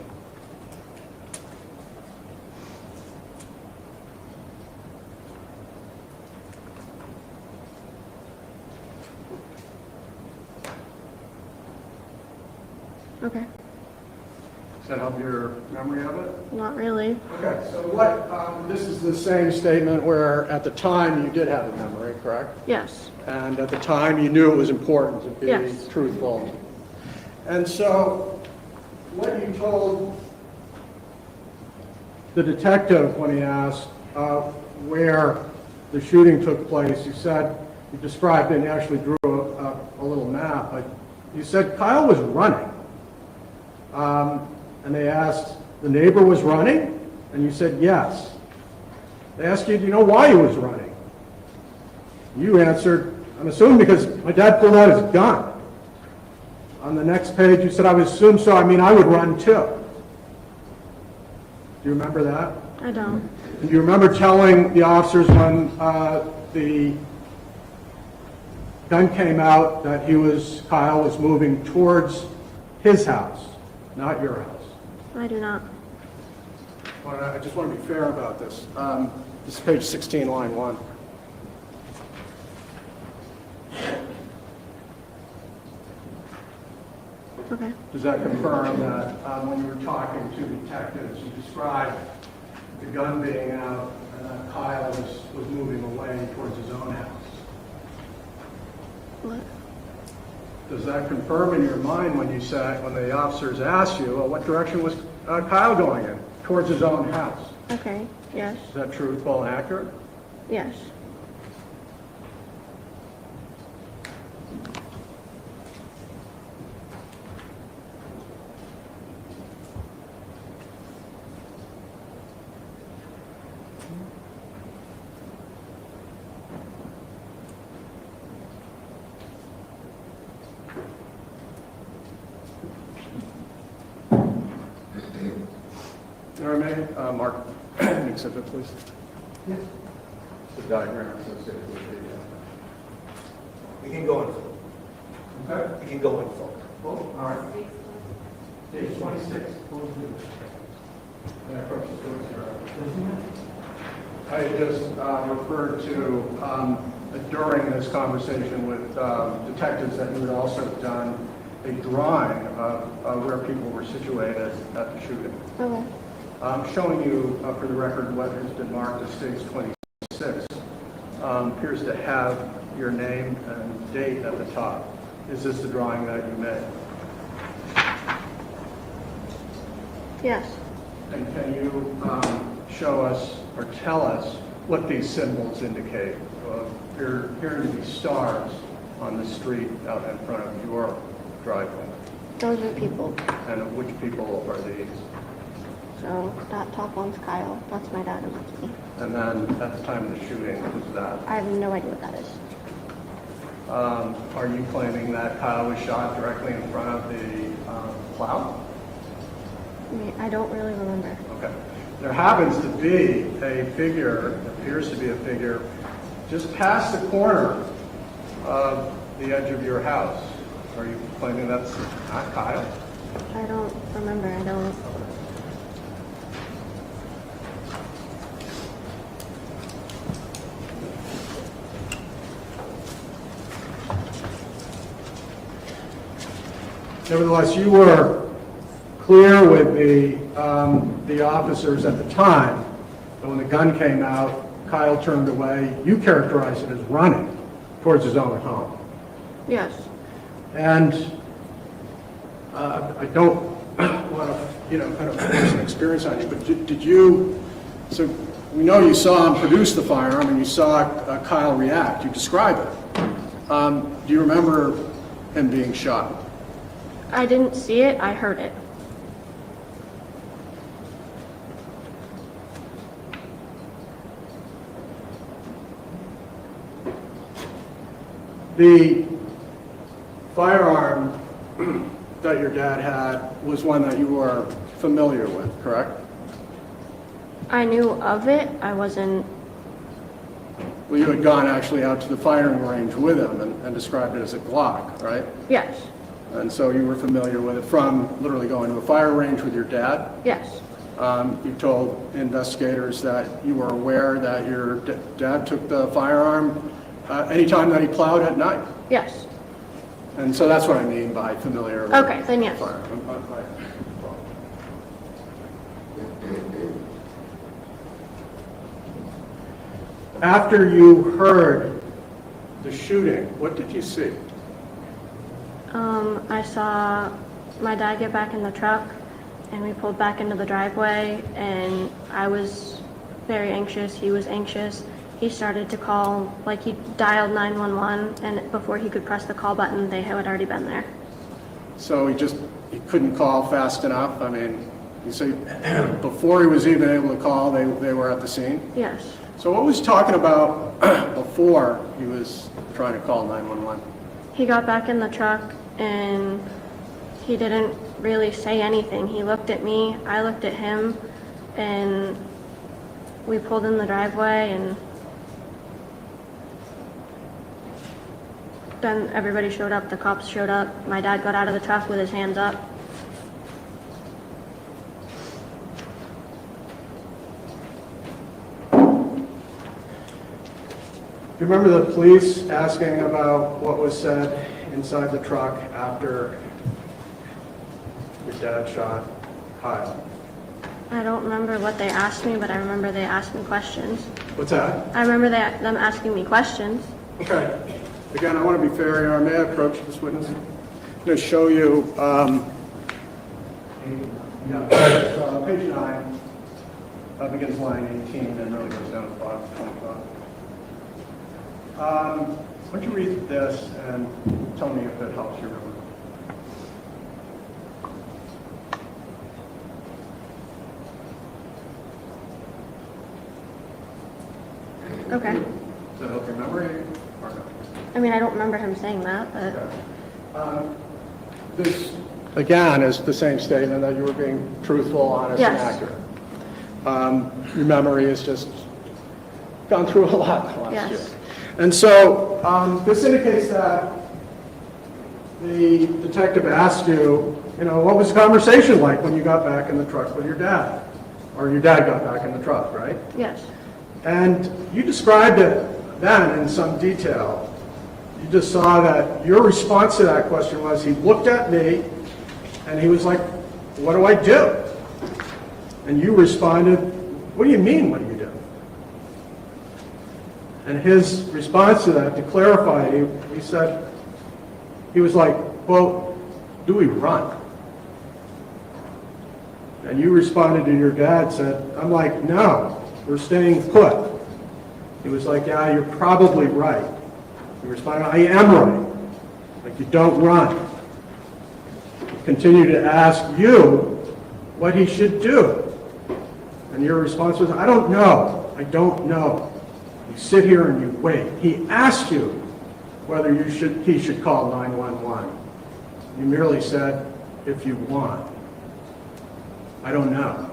Okay. Does that help your memory of it? Not really. Okay, so this is the same statement where at the time you did have a memory, correct? Yes. And at the time you knew it was important to be Yes. truthful. And so what you told the detective when he asked where the shooting took place, you described it and actually drew a little map, but you said Kyle was running. And they asked, the neighbor was running? And you said, yes. They asked you, do you know why he was running? You answered, I'm assuming because my dad pulled out his gun. On the next page, you said, I would assume so. I mean, I would run too. Do you remember that? I don't. And do you remember telling the officers when the gun came out that Kyle was moving towards his house, not your house? I do not. Well, I just want to be fair about this. This is page 16, line 1. Okay. Does that confirm that when you were talking to detectives, you described the gun being out and that Kyle was moving away towards his own house? What? Does that confirm in your mind when the officers asked you, well, what direction was Kyle going in? Towards his own house. Okay. Yes. Is that truthful and accurate? Yes. All right, Mark, an exhibit, please. Yes. The diagram associated with We can go in full. Okay. We can go in full. All right. Page 26. I just referred to, during this conversation with detectives, that you had also done a drawing of where people were situated at the shooting. Okay. Showing you, for the record, what has been marked as stage 26, appears to have your name and date at the top. Is this the drawing that you made? Yes. And can you show us or tell us what these symbols indicate? There appear to be stars on the street out in front of your driveway. Those are people. And which people are these? So that top one's Kyle. That's my dad and that's me. And then at the time of the shooting, who's that? I have no idea what that is. Are you claiming that Kyle was shot directly in front of the plow? I don't really remember. Okay. There happens to be a figure, appears to be a figure, just past the corner of the edge of your house. Are you claiming that's not Kyle? I don't remember. I don't. Nevertheless, you were clear with the officers at the time that when the gun came out, Kyle turned away. You characterized it as running towards his own home. Yes. And I don't want to, kind of force an experience on you, but did you, so we know you saw him produce the firearm and you saw Kyle react. You describe it. Do you remember him being shot? I didn't see it. I heard it. The firearm that your dad had was one that you were familiar with, correct? I knew of it. I wasn't, Well, you had gone actually out to the firing range with him and described it as a Glock, right? yes, And so you were familiar with it from literally going to a fire range with your dad? yes, You told investigators that you were aware that your dad took the firearm anytime that he plowed at night. yes. And so that's what I mean by familiar. with Okay, then yes. firearm. After you heard the shooting, what did you see? I saw my dad get back in the truck and we pulled back into the driveway and I was very anxious. He was anxious. He started to call, like he dialed 911 and before he could press the call button, they had already been there. So he couldn't call fast enough? I mean, you say before he was even able to call, they were at the scene? Yes. So what was he talking about before he was trying to call 911? He got back in the truck and he didn't really say anything. He looked at me, I looked at him, and we pulled in the driveway and then everybody showed up, the cops showed up. My dad got out of the truck with his hands up. Do you remember the police asking about what was said inside the truck after your dad shot Kyle? I don't remember what they asked me, but I remember they asked me questions. What's that? I remember them asking me questions. Okay. Again, I want to be fair here. May I approach this witness? I'm going to show you page 9, begins line 18 and really goes down to the bottom of 25. Why don't you read this and tell me if it helps you remember. Okay. Does that help your memory or not? I mean, I don't remember him saying that, but This, again, is the same statement that you were being truthful, honest, and Yes. accurate. Your memory has just gone through a lot last Yes. year. And so this indicates that the detective asked you, what was the conversation like when you got back in the truck with your dad? Or your dad got back in the truck, right? yes, And you described it then in some detail. You just saw that your response to that question was, he looked at me and he was like, what do I do? And you responded, what do you mean, what do you do? And his response to that, to clarify, he said, he was like, well, do we run? And you responded to your dad, said, I'm like, no, we're staying put. He was like, yeah, you're probably right. He responded, I am right. Like, you don't run. He continued to ask you what he should do. And your response was, I don't know. I don't know. You sit here and you wait. He asked you whether he should call 911. You merely said, if you want. I don't know.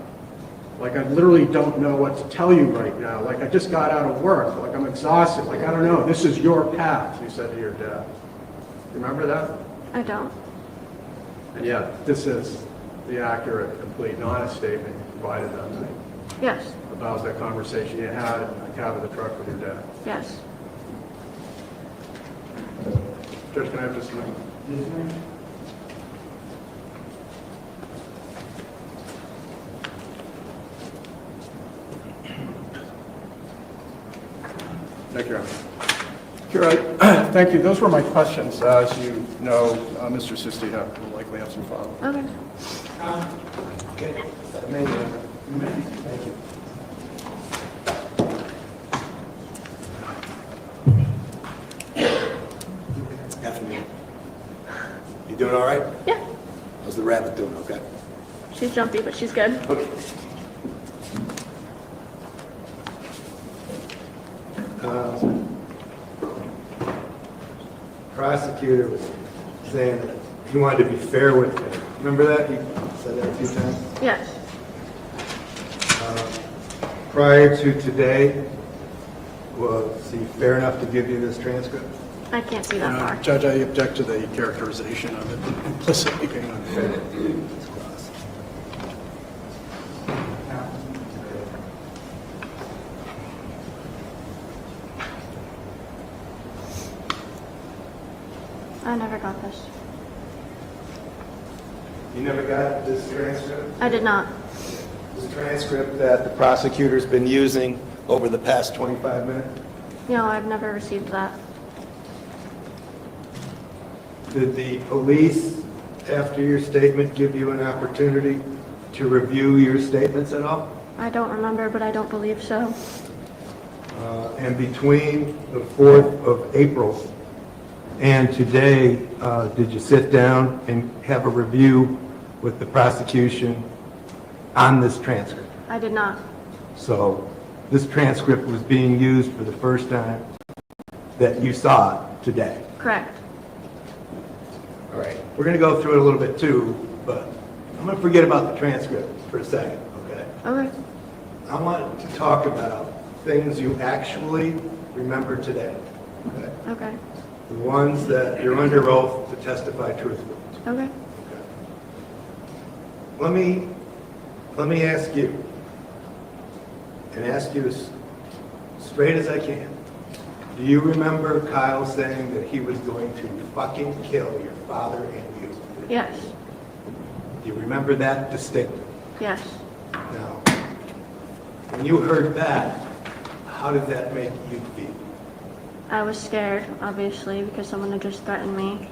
Like, I literally don't know what to tell you right now. Like, I just got out of work. Like, I'm exhausted. Like, I don't know. This is your path, you said to your dad. Remember that? I don't. And yet, this is the accurate, complete, and honest statement you provided that night Yes, about the conversation you had in the cab of the truck with your dad. yes. Judge, can I have just a minute? Thank you, Your Honor. Your Honor, thank you. Those were my questions. As you know, Mr. Sistina will likely have some follow-up. Okay. Okay. Thank you. Afternoon. You doing all right? Yeah, How's the rabbit doing? Okay. she's jumpy, but she's good. Okay. prosecutor was saying that he wanted to be fair with him. Remember that? He said that a few times. Yes. Prior to today, was he fair enough to give you this transcript? I can't see that far. Judge, I object to the characterization of it implicitly being unfair. I never got this. You never got this transcript? I did not. This transcript that the prosecutor's been using over the past 25 minutes? No, I've never received that. Did the police, after your statement, give you an opportunity to review your statements at all? I don't remember, but I don't believe so. And between the 4th of April and today, did you sit down and have a review with the prosecution on this transcript? I did not. So this transcript was being used for the first time that you saw it today. Correct. All right, we're going to go through it a little bit too, but I'm going to forget about the transcript for a second, okay? Okay. I want to talk about things you actually remember today, okay? Okay. The ones that you're under oath to testify truthfully. Okay. Let me ask you, and ask you as straight as I can. Do you remember Kyle saying that he was going to fucking kill your father and you? Yes. Do you remember that distinctly? Yes. Now, when you heard that, how did that make you feel? I was scared, obviously, because someone had just threatened me.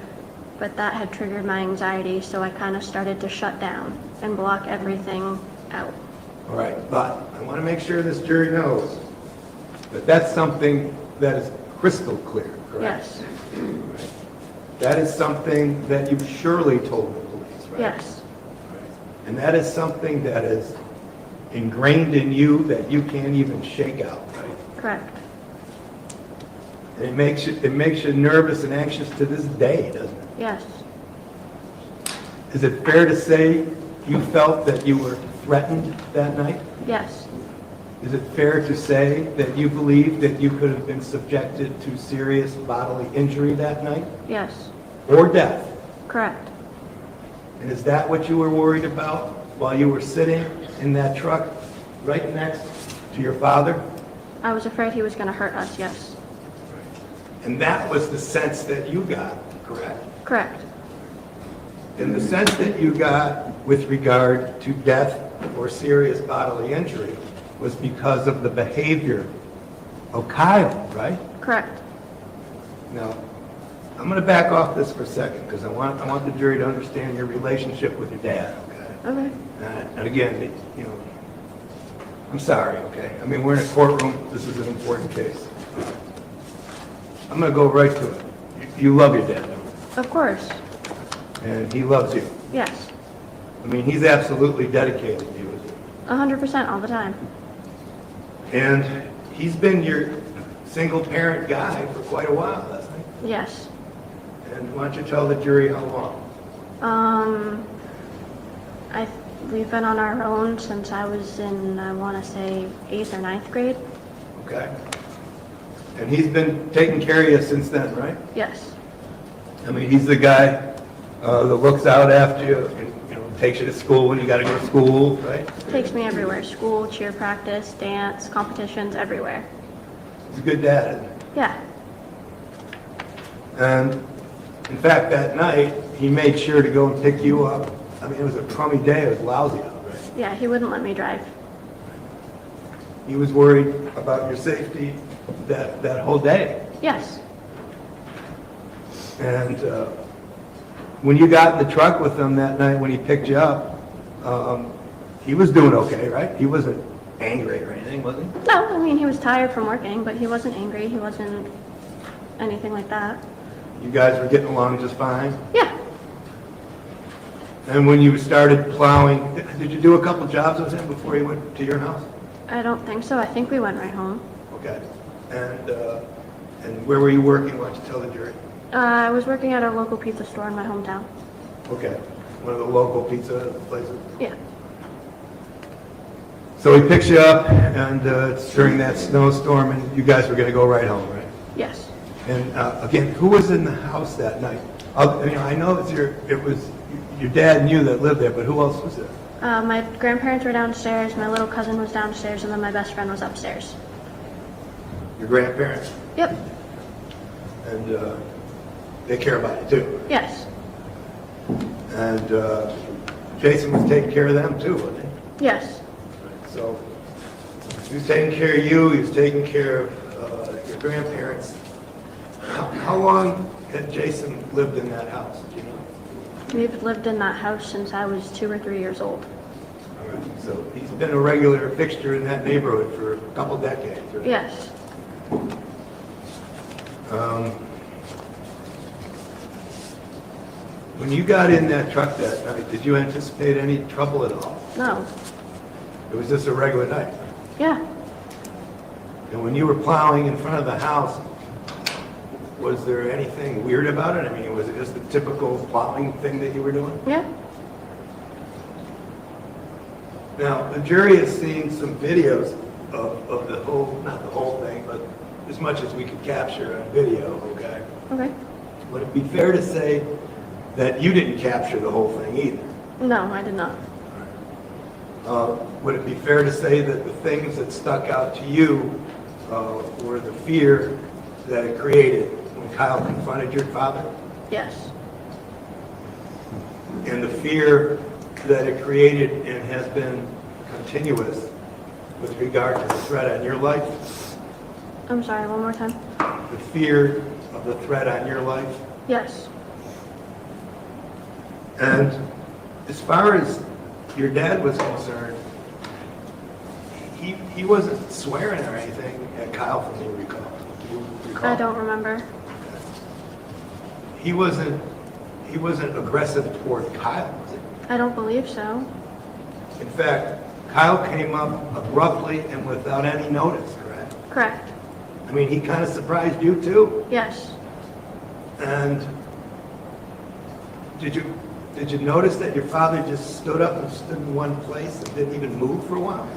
But that had triggered my anxiety, so I kind of started to shut down and block everything out. All right, but I want to make sure this jury knows that that's something that is crystal clear, correct? Yes. That is something that you surely told the police, right? Yes. And that is something that is ingrained in you that you can't even shake out, right? Correct. And it makes you nervous and anxious to this day, doesn't it? Yes. Is it fair to say you felt that you were threatened that night? Yes. Is it fair to say that you believe that you could have been subjected to serious bodily injury that night Yes. or death? Correct. And is that what you were worried about while you were sitting in that truck right next to your father? I was afraid he was going to hurt us, yes. And that was the sense that you got, correct? Correct. And the sense that you got with regard to death or serious bodily injury was because of the behavior of Kyle, right? Correct. Now, I'm going to back off this for a second because I want the jury to understand your relationship with your dad, okay? Okay. And again, you know, I'm sorry, okay? I mean, we're in a courtroom. This is an important case. I'm going to go right to it. You love your dad, Of course. and he loves you. Yes. I mean, he's absolutely dedicated to you. 100% all the time. And he's been your single-parent guy for quite a while, hasn't he? Yes. And why don't you tell the jury how long? We've been on our own since I was in, I want to say, 8th or 9th grade. Okay. And he's been taking care of you since then, right? Yes. I mean, he's the guy that looks out after you, and, you know, takes you to school when you got to go to school, right? Takes me everywhere. School, cheer practice, dance, competitions, everywhere. He's a good dad, isn't Yeah. he? And in fact, that night, he made sure to go and pick you up. I mean, it was a crummy day. It was lousy out, right? Yeah, he wouldn't let me drive. He was worried about your safety that whole day. Yes. And when you got in the truck with him that night when he picked you up, he was doing okay, right? He wasn't angry or anything, was he? No, I mean, he was tired from working, but he wasn't angry. He wasn't anything like that. You guys were getting along just fine? Yeah. And when you started plowing, did you do a couple jobs with him before he went to your house? I don't think so. I think we went right home. Okay. And where were you working? Why don't you tell the jury? I was working at a local pizza store in my hometown. Okay, one of the local pizza places. Yeah. So he picks you up, and it's during that snowstorm, and you guys were going to go right home, right? Yes. And again, who was in the house that night? I know it was your dad and you that lived there, but who else was there? My grandparents were downstairs, my little cousin was downstairs, and then my best friend was upstairs. Your grandparents, Yep. and they care about you too. Yes. And Jason was taking care of them too, wasn't he? Yes. So he was taking care of you, he was taking care of your grandparents. How long had Jason lived in that house? Do you know? We've lived in that house since I was 2 or 3 years old. All right. So he's been a regular fixture in that neighborhood for a couple decades, right? Yes. When you got in that truck that night, did you anticipate any trouble at all? No. It was just a regular night. Yeah. And when you were plowing in front of the house, was there anything weird about it? I mean, was it just a typical plowing thing that you were doing? Yeah. Now, the jury has seen some videos of the whole, not the whole thing, but as much as we could capture on video, okay? Okay. Would it be fair to say that you didn't capture the whole thing either? No, I did not. Would it be fair to say that the things that stuck out to you were the fear that it created when Kyle confronted your father? Yes. And the fear that it created and has been continuous with regard to the threat on your life? I'm sorry, one more time. The fear of the threat on your life? Yes. And as far as your dad was concerned, he wasn't swearing or anything at Kyle, from you recall. Do you recall? I don't remember. He wasn't aggressive toward Kyle, was he? I don't believe so. In fact, Kyle came up abruptly and without any notice, correct? Correct. I mean, he kind of surprised you too. Yes. And did you notice that your father just stood up and stood in one place and didn't even move for a while?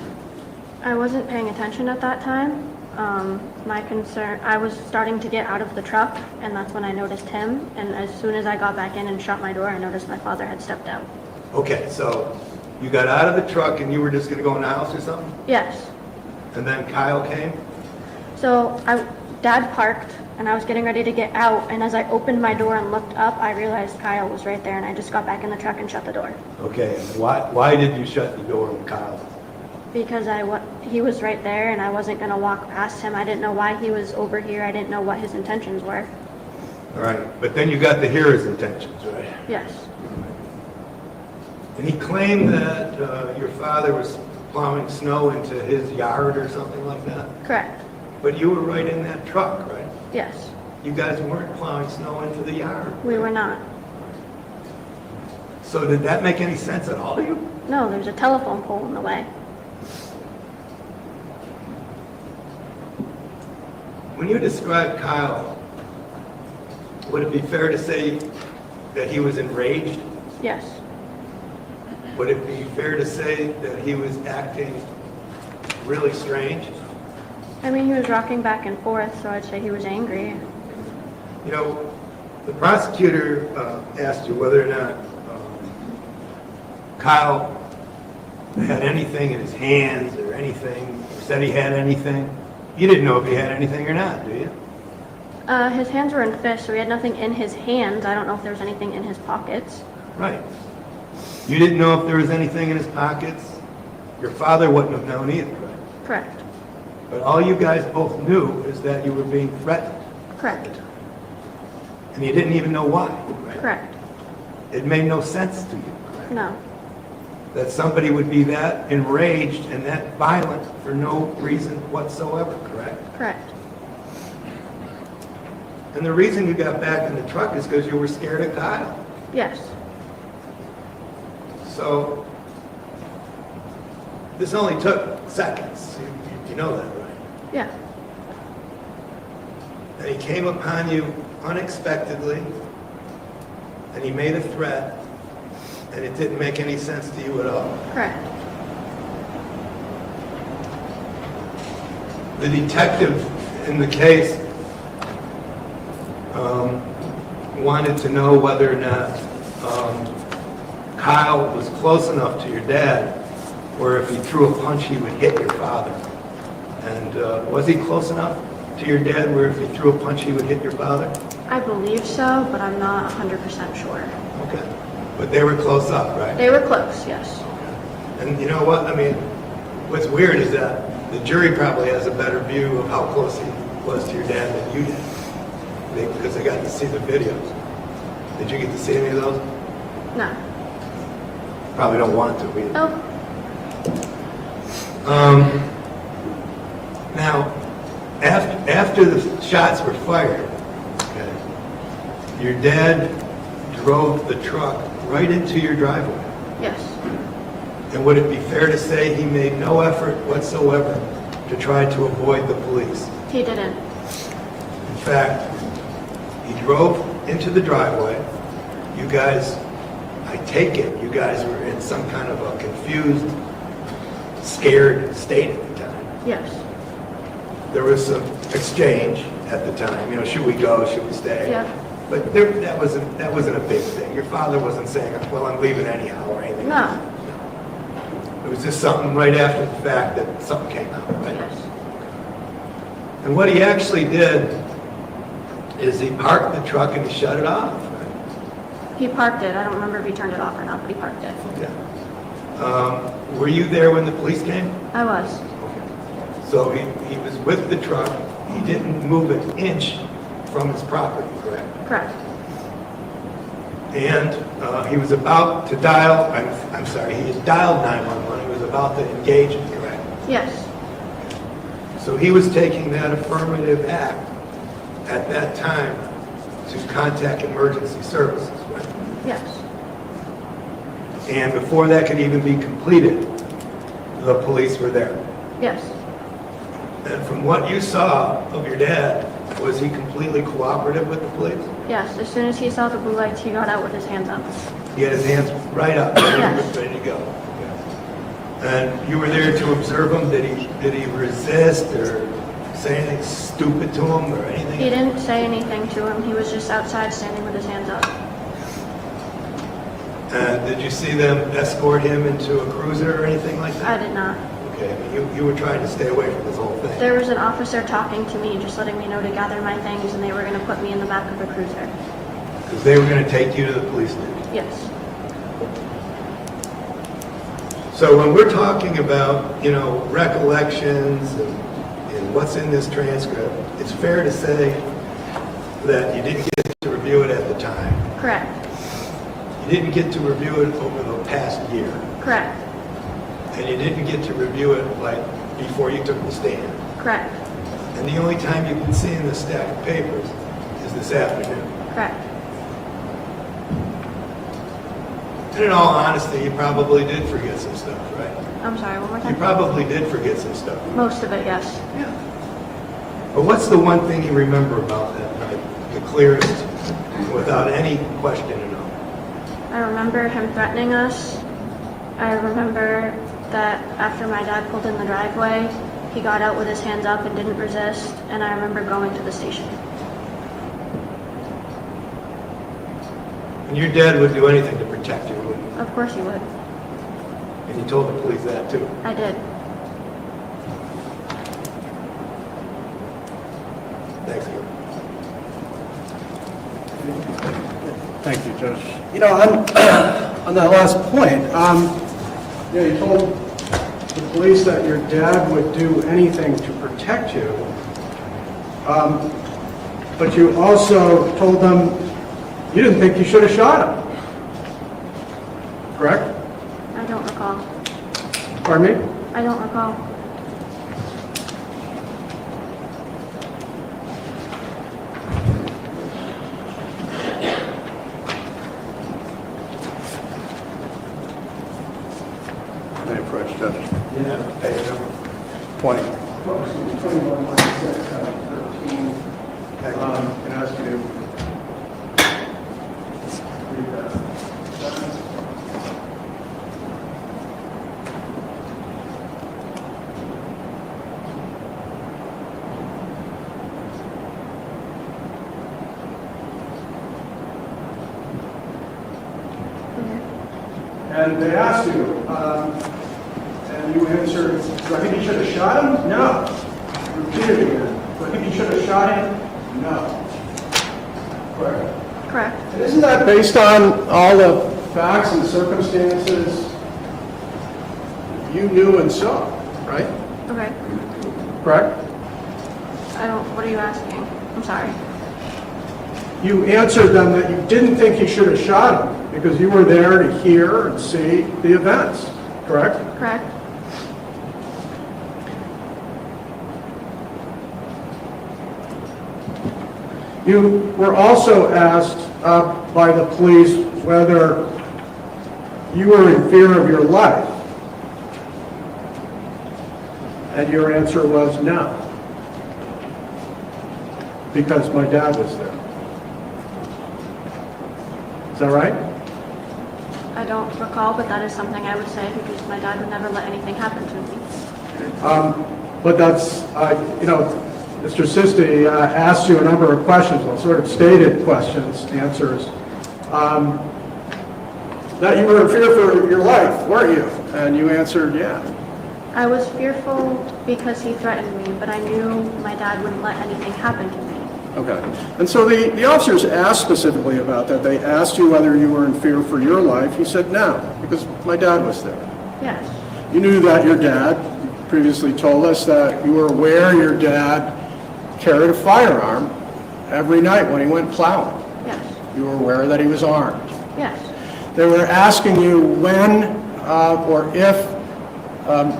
I wasn't paying attention at that time. I was starting to get out of the truck, and that's when I noticed him. And as soon as I got back in and shut my door, I noticed my father had stepped out. Okay, so you got out of the truck and you were just going to go in the house or something? Yes. And then Kyle came? So Dad parked, and I was getting ready to get out, and as I opened my door and looked up, I realized Kyle was right there, and I just got back in the truck and shut the door. Okay, and why did you shut the door when Kyle was? Because he was right there, and I wasn't going to walk past him. I didn't know why he was over here. I didn't know what his intentions were. All right, but then you got to hear his intentions, right? Yes. And he claimed that your father was plowing snow into his yard or something like that? Correct. But you were right in that truck, right? Yes. You guys weren't plowing snow into the yard. We were not. So did that make any sense at all to you? No, there's a telephone pole in the way. When you describe Kyle, would it be fair to say that he was enraged? Yes. Would it be fair to say that he was acting really strange? I mean, he was rocking back and forth, so I'd say he was angry. You know, the prosecutor asked you whether or not Kyle had anything in his hands or anything, or said he had anything. You didn't know if he had anything or not, do you? His hands were in fists, so he had nothing in his hands. I don't know if there was anything in his pockets. Right. You didn't know if there was anything in his pockets. Your father wouldn't have known either, right? Correct. But all you guys both knew is that you were being threatened, Correct. and you didn't even know why, right? Correct. It made no sense to you, correct? No. That somebody would be that enraged and that violent for no reason whatsoever, correct? Correct. And the reason you got back in the truck is because you were scared of Kyle. Yes. So this only took seconds. You know that, right? Yeah. And he came upon you unexpectedly, and he made a threat, and it didn't make any sense to you at all. Correct. The detective in the case wanted to know whether or not Kyle was close enough to your dad where if he threw a punch, he would hit your father. And was he close enough to your dad where if he threw a punch, he would hit your father? I believe so, but I'm not 100% sure. Okay. But they were close up, right? They were close, yes. And you know what? I mean, what's weird is that the jury probably has a better view of how close he was to your dad than you did. Because they got to see the videos. Did you get to see any of those? No. Probably don't want to either. Oh, Now, after the shots were fired, okay, your dad drove the truck right into your driveway. yes. And would it be fair to say he made no effort whatsoever to try to avoid the police? He didn't. In fact, he drove into the driveway. You guys, I take it, you guys were in some kind of a confused, scared state at the time. Yes. There was some exchange at the time, you know, should we go, should we stay? Yep. But that wasn't a big thing. Your father wasn't saying, well, I'm leaving anyhow or anything. No. It was just something right after the fact that something came out, right? Yes. And what he actually did is he parked the truck and he shut it off. He parked it. I don't remember if he turned it off or not, but he parked it. Yeah. Were you there when the police came? I was. So he was with the truck. He didn't move an inch from his property, correct? Correct. And he was about to dial, I'm sorry, he had dialed 911. He was about to engage it, correct? Yes. So he was taking that affirmative act at that time to contact emergency services, right? Yes. And before that could even be completed, the police were there. Yes. And from what you saw of your dad, was he completely cooperative with the police? Yes. As soon as he saw the blue lights, he got out with his hands up. He had his hands right up, Yes. ready to go. And you were there to observe him. Did he resist or say anything stupid to him or anything? He didn't say anything to him. He was just outside standing with his hands up. Did you see them escort him into a cruiser or anything like I that? did not. Okay, I mean, you were trying to stay away from this whole thing. There was an officer talking to me, just letting me know to gather my things, and they were going to put me in the back of a cruiser. Because they were going to take you to the police station. Yes. So when we're talking about, you know, recollections and what's in this transcript, it's fair to say that you didn't get to review it at the time. Correct. You didn't get to review it over the past year. Correct. And you didn't get to review it like before you took the stand. Correct. And the only time you've been seeing this stack of papers is this afternoon. Correct. And in all honesty, you probably did forget some stuff, right? I'm sorry, one more You time? probably did forget some stuff. Most of it, yes. Yeah. But what's the one thing you remember about that night, the clearest, without any question at all? I remember him threatening us. I remember that after my dad pulled in the driveway, he got out with his hands up and didn't resist, and I remember going to the station. And your dad would do anything to protect you, wouldn't he? Of course he would. And you told the police that too. I did. Thanks, Gil. Thank you, Judge. You know, on that last point, you told the police that your dad would do anything to protect you, but you also told them you didn't think you should have shot him. Correct? I don't recall. Pardon me? I don't recall. Any approach, Judge? Yeah. Page number. 20. 21, 26, 13. Can I ask you to And they asked you, and you answered, do I think he should have shot him? No. Repeat it again. Do I think he should have shot him? No. Correct. Correct. And isn't that based on all the facts and circumstances you knew and saw, right? Okay. Correct? What are you asking? I'm sorry. You answered them that you didn't think he should have shot him because you were there to hear and see the events, correct? Correct. You were also asked by the police whether you were in fear of your life. And your answer was no. Because my dad was there. Is that right? I don't recall, but that is something I would say because my dad would never let anything happen to me. But that's, Mr. Sisti asked you a number of questions, well, sort of stated questions, answers, that you were in fear for your life, weren't you? And you answered, yeah. I was fearful because he threatened me, but I knew my dad wouldn't let anything happen to me. Okay. And so the officers asked specifically about that. They asked you whether you were in fear for your life. You said no, because my dad was there. Yes. You knew that your dad, you previously told us that you were aware your dad carried a firearm every night when he went plowing. Yes. You were aware that he was armed. Yes. They were asking you when or if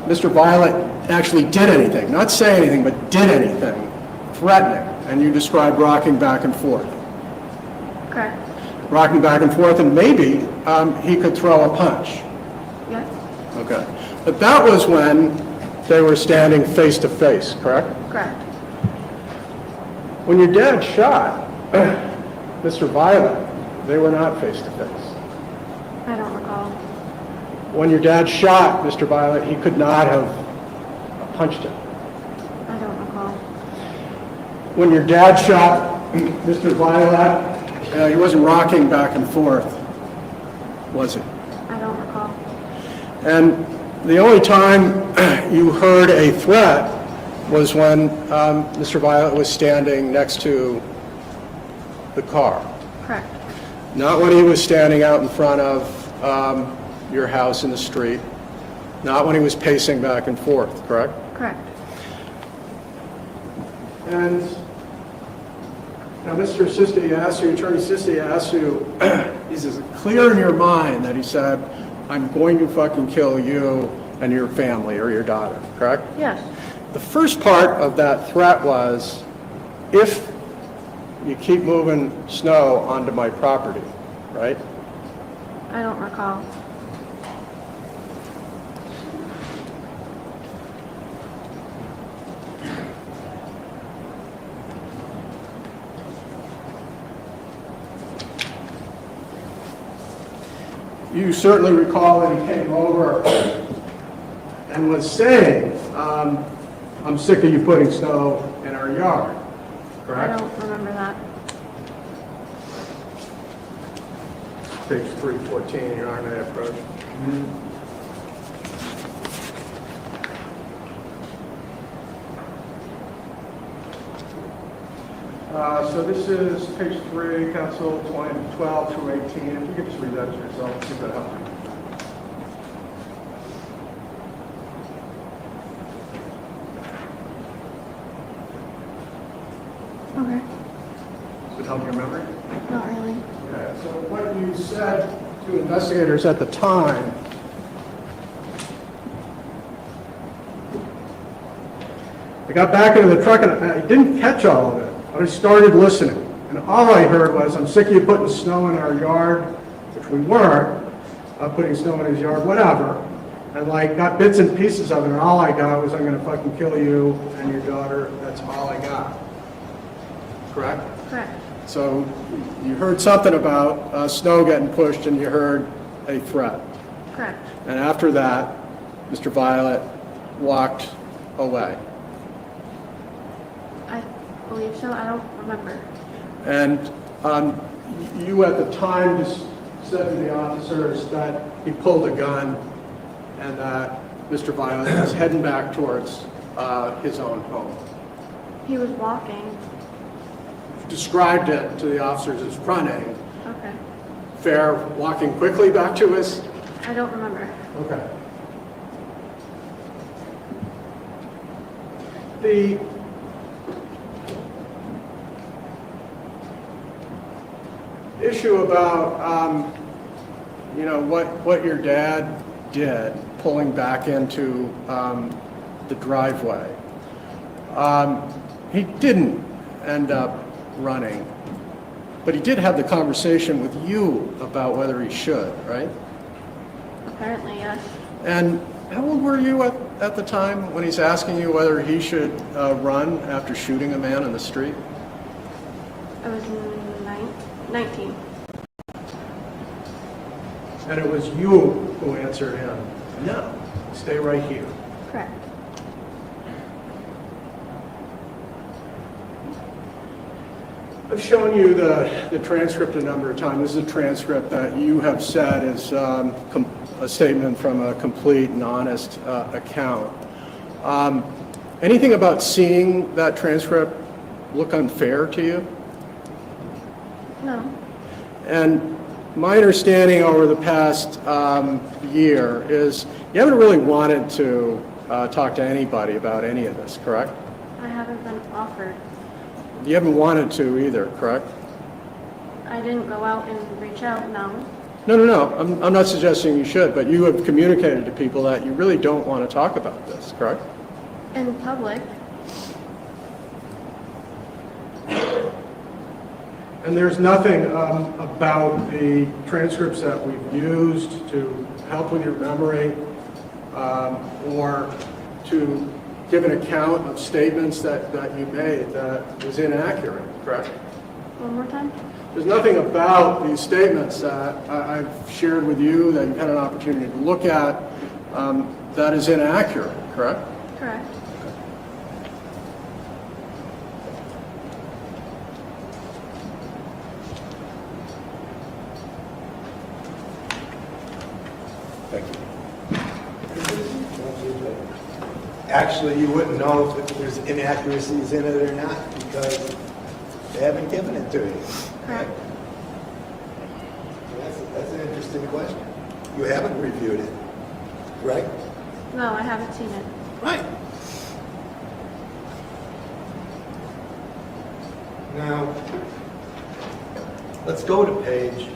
Mr. Violette actually did anything, not say anything, but did anything threatening, and you described rocking back and forth. Correct. Rocking back and forth, and maybe he could throw a punch. Yes. Okay. But that was when they were standing face to face, correct? Correct. When your dad shot Mr. Violette, they were not face to face. I don't recall. When your dad shot Mr. Violette, he could not have punched him. I don't recall. When your dad shot Mr. Violette, he wasn't rocking back and forth, was he? I don't recall. And the only time you heard a threat was when Mr. Violette was standing next to the car. Correct. Not when he was standing out in front of your house in the street. Not when he was pacing back and forth, correct? Correct. And now Mr. Sisti asked you, Attorney Sisti asked you, is it clear in your mind that he said, I'm going to fucking kill you and your family or your daughter, correct? Yes. The first part of that threat was, if you keep moving snow onto my property, right? I don't recall. You certainly recall that he came over and was saying, I'm sick of you putting snow in our yard, I correct? don't remember that. Page 314, Your Honor, I approach. So this is page 3, Council 12 through 18. If you could just read that to yourself, see if that helps you. Okay. Does it help your memory? Not really. Okay, so what you said to investigators at the time, I got back into the truck and I didn't catch all of it, but I started listening. And all I heard was, I'm sick of you putting snow in our yard, which we weren't, putting snow in his yard, whatever. And like got bits and pieces of it, and all I got was, I'm gonna fucking kill you and your daughter. That's all I got. Correct? Correct. So you heard something about snow getting pushed and you heard a threat. Correct. And after that, Mr. Violette walked away. I believe so. I don't remember. And you at the time just said to the officers that he pulled a gun and that Mr. Violette was heading back towards his own home. He was walking. Described it to the officers as running. Okay. Fair, walking quickly back to his... I don't remember. Okay. The issue about, what your dad did, pulling back into the driveway, he didn't end up running, but he did have the conversation with you about whether he should, right? Apparently, yes. And how old were you at the time when he's asking you whether he should run after shooting a man in the street? I was 19. And it was you who answered him, no, stay right here. Correct. I've shown you the transcript a number of times. This is a transcript that you have said is a statement from a complete and honest account. Anything about seeing that transcript look unfair to you? No. And my understanding over the past year is you haven't really wanted to talk to anybody about any of this, correct? I haven't been offered. You haven't wanted to either, correct? I didn't go out and reach out, no. No. I'm not suggesting you should, but you have communicated to people that you really don't want to talk about this, correct? In public. And there's nothing about the transcripts that we've used to help with your memory or to give an account of statements that you made that was inaccurate, correct? One more time? There's nothing about these statements that I've shared with you that you've had an opportunity to look at that is inaccurate, correct? Correct. Thank you. Actually, you wouldn't know if there's inaccuracies in it or not because they haven't given it to you. Correct. That's an interesting question. You haven't reviewed it, right? No, I haven't seen it. Right. Now, let's go to page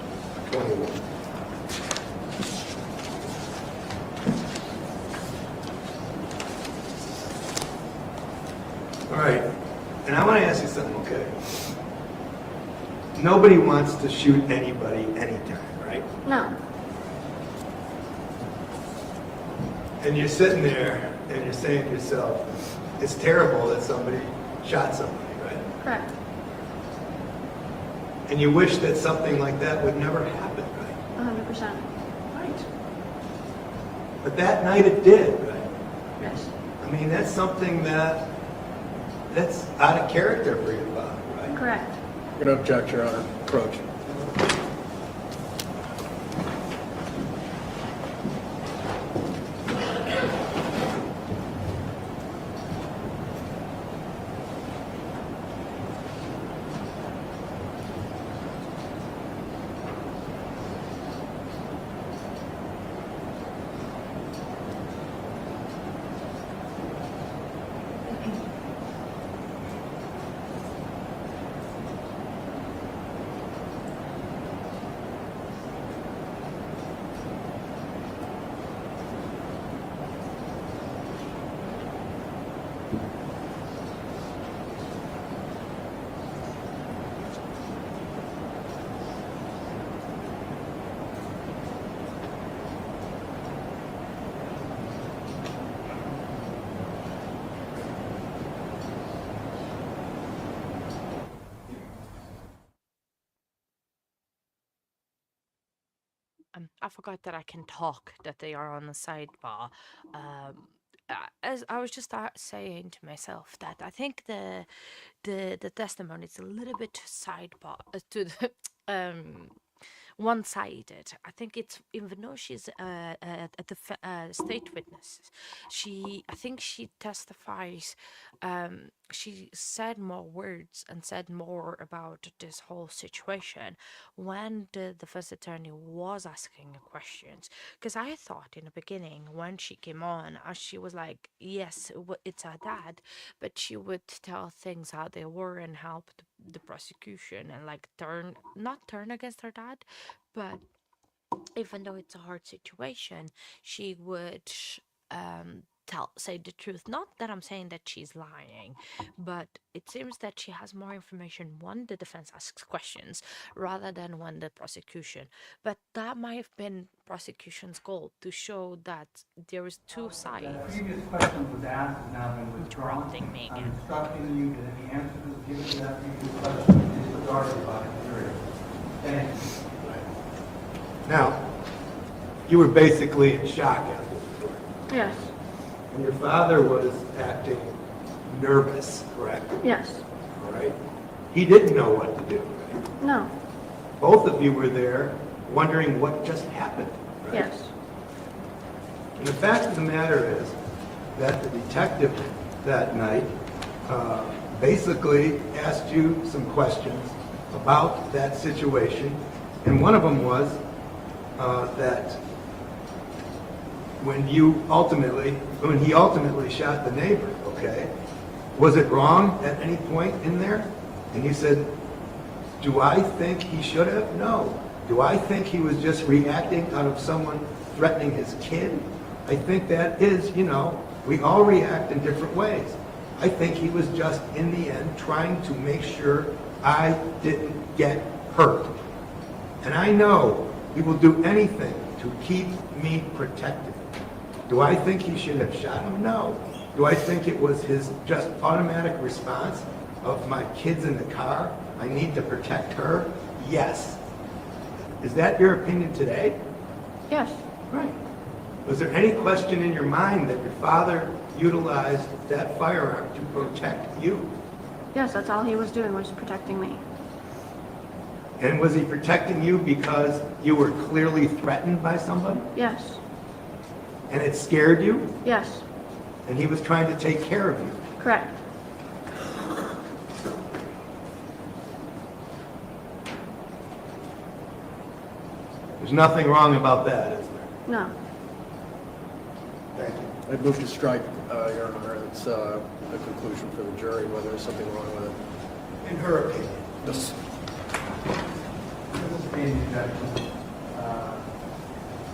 21. All right, and I want to ask you something, okay? Nobody wants to shoot anybody anytime, right? No. And you're sitting there and you're saying to yourself, it's terrible that somebody shot somebody, right? Correct. And you wish that something like that would never happen, right? 100%. Right. But that night it did, right? Yes. I mean, that's something that's out of character for your father, right? Correct. I'm going to object, Your Honor. Approach. I forgot that I can talk, that they are on the sidebar. As I was just saying to myself that I think the testimony is a little bit sidebar to the one-sided. I think it's, even though she's state witness, I think she testifies. She said more words and said more about this whole situation when the defense attorney was asking the questions. Because I thought in the beginning when she came on, she was like, yes, it's her dad, but she would tell things how they were and help the prosecution and like not turn against her dad, but even though it's a hard situation, she would say the truth. Not that I'm saying that she's lying, but it seems that she has more information when the defense asks questions rather than when the prosecution. But that might have been prosecution's goal, to show that there is two That sides. previous question was asked and now been withdrawn. Interrupting me I'm again. instructing you that the answer that was given to that previous question is disregarded by the jury. Thank you. Now, you were basically in shock after the story. Yes, And your father was acting nervous, correct? yes, All right? He didn't know what to do, right? no, Both of you were there wondering what just happened, right? yes, And the fact of the matter is that the detective that night basically asked you some questions about that situation. And one of them was that when he ultimately shot the neighbor, okay, was it wrong at any point in there? And you said, do I think he should have? No. Do I think he was just reacting out of someone threatening his kid? I think that is, we all react in different ways. I think he was just, in the end, trying to make sure I didn't get hurt. And I know he will do anything to keep me protected. Do I think he should have shot him? No. Do I think it was his just automatic response of my kid's in the car, I need to protect her? Yes. Is that your opinion today? yes, Right. Was there any question in your mind that your father utilized that firearm to protect you? yes, that's all he was doing, was protecting me. And was he protecting you because you were clearly threatened by somebody? Yes, And it scared you? yes, And he was trying to take care of you? correct. There's nothing wrong about that, is there? No, Thank you. I'd move to strike, Your Honor. It's a conclusion for the jury whether there's something wrong with it. In her opinion. Yes. This is being injected.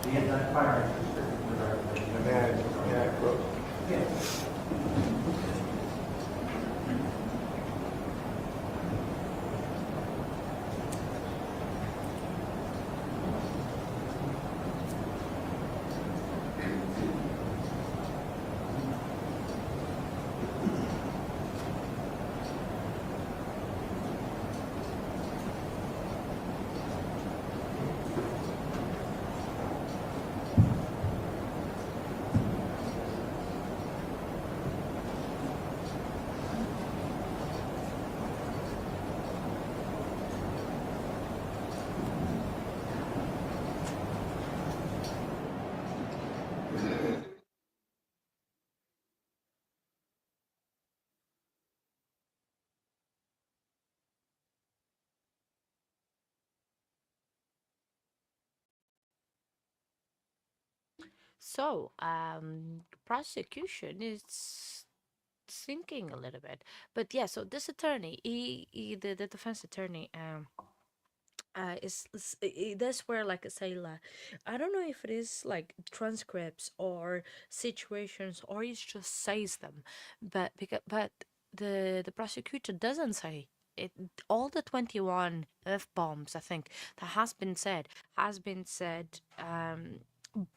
The anti-fire is restricted. May I quote? Yes. So, prosecution is thinking a little bit, but yeah. So this attorney, the defense attorney, that's where, like I say, I don't know if it is like transcripts or situations, or he just says them, but the prosecutor doesn't say it. All the 21 f bombs, I think, that has been said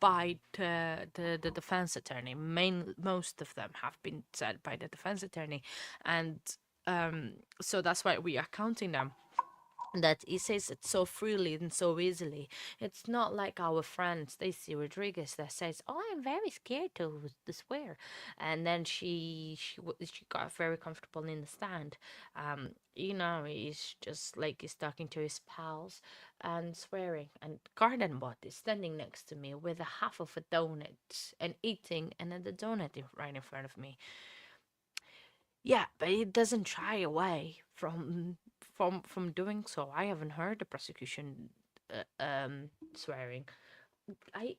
by the defense attorney. Most of them have been said by the defense attorney, and so that's why we are counting them. that he says it so freely and so easily. It's not like our friend Stacy Rodriguez that says, "Oh, I'm very scared to swear," and then she got very comfortable in the stand. He's just like he's talking to his pals and swearing. And Gardenbot is standing next to me with a half of a donut and eating, and then the donut right in front of me. Yeah, but it doesn't shy away from doing so. I haven't heard the prosecution swearing. I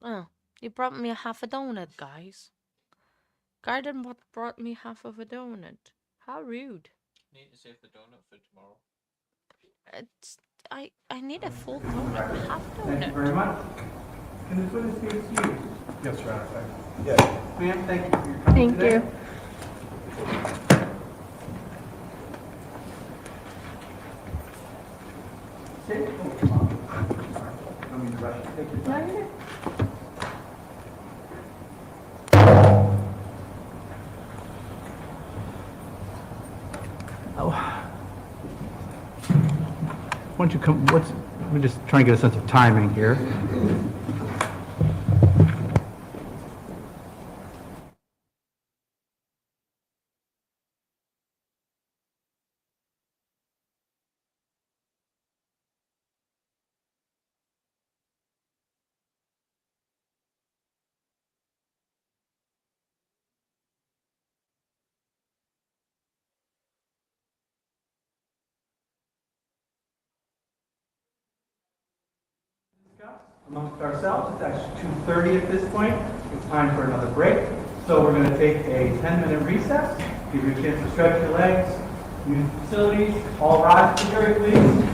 Oh, you brought me a half a donut, guys. Garden brought me half of a donut. How rude. Need to save the donut for tomorrow. It's I need a full donut, half Thank you very donut. much. Can this witness be excused? Yes, Your Honor. Yeah. Ma'am, thank you for your time Thank today. you. Sit. Oh, come on. Sorry. Don't mean to rush you. Take your time. No, you're good. Oh. Why don't you come, we're just trying to get a sense of timing here. Amongst ourselves, it's actually 2:30 at this point. It's time for another break. So we're going to take a 10-minute recess, give you a chance to stretch your legs, use the facilities. All rise for the jury, please.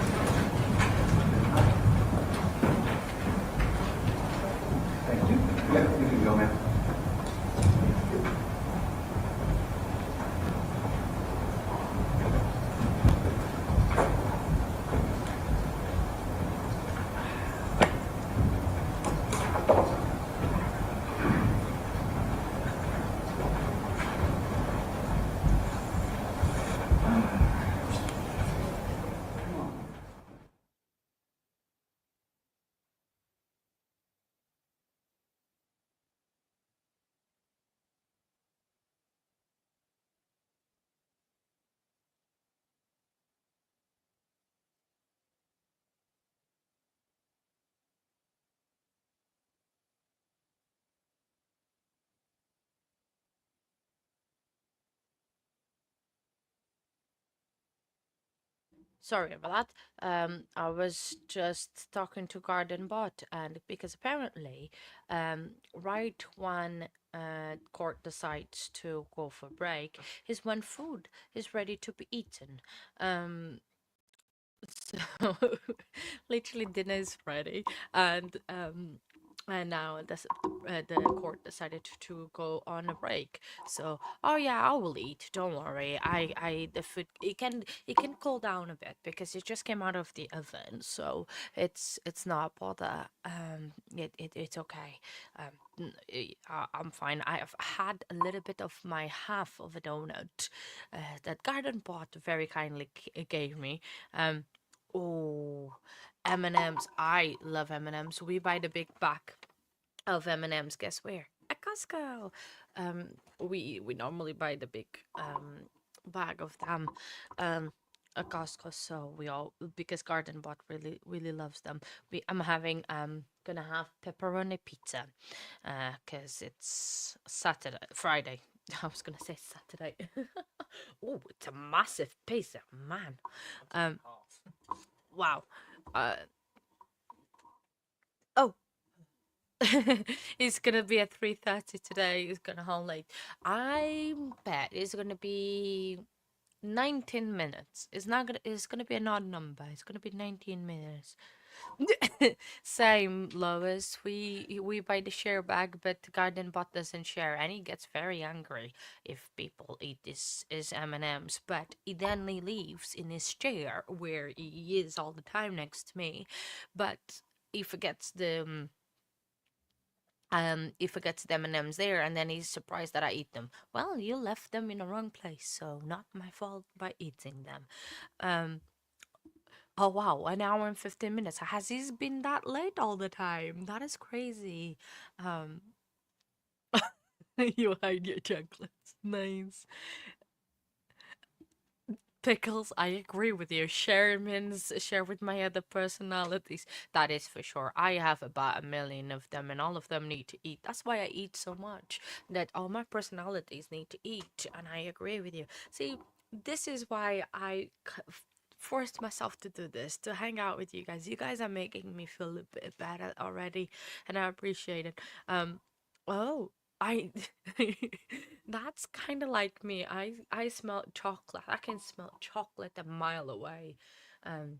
Thank you. Yeah, you can go, ma'am. Sorry about that. I was just talking to Garden Bot, and because apparently, right when court decides to go for break, is when food is ready to be eaten. Um, so literally dinner is ready, and now the court decided to go on a break. So, oh yeah, I will eat. Don't worry. The food it can cool down a bit because it just came out of the oven, so it's not bother. It's okay. I'm fine. I have had a little bit of my half of a donut that Garden Bot very kindly gave me. Oh, M&Ms. I love M&Ms. We buy the big pack of M&Ms. Guess where? At Costco. We normally buy the big bag of them at Costco. So we all because Garden Bot really loves them. I'm having gonna have pepperoni pizza, cause it's Friday. I was gonna say Saturday. Oh, it's a massive pizza, man. Um, wow. Uh, oh, it's gonna be at 3:30 today. It's gonna home late. I bet it's gonna be 19 minutes. It's gonna be an odd number. It's gonna be 19 minutes. Same, Lois. We buy the share bag, but the Garden Bot doesn't share, and he gets very angry if people eat this his M&Ms. But he leaves in his chair where he is all the time next to me, but he forgets He forgets the M&Ms there, and then he's surprised that I eat them. Well, you left them in the wrong place, so not my fault by eating them. Um, oh wow, an hour and 15 minutes. Has he been that late all the time? That is crazy. Um, you hide your chocolates. Nice. Pickles, I agree with you. Share means share with my other personalities. That is for sure. I have about 1 million of them, and all of them need to eat. That's why I eat so much. That all my personalities need to eat, and I agree with you. See, this is why forced myself to do this, to hang out with you guys. You guys are making me feel a bit better already, and I appreciate it. Oh, I that's kind of like me. I smell chocolate. I can smell chocolate a mile away. Um,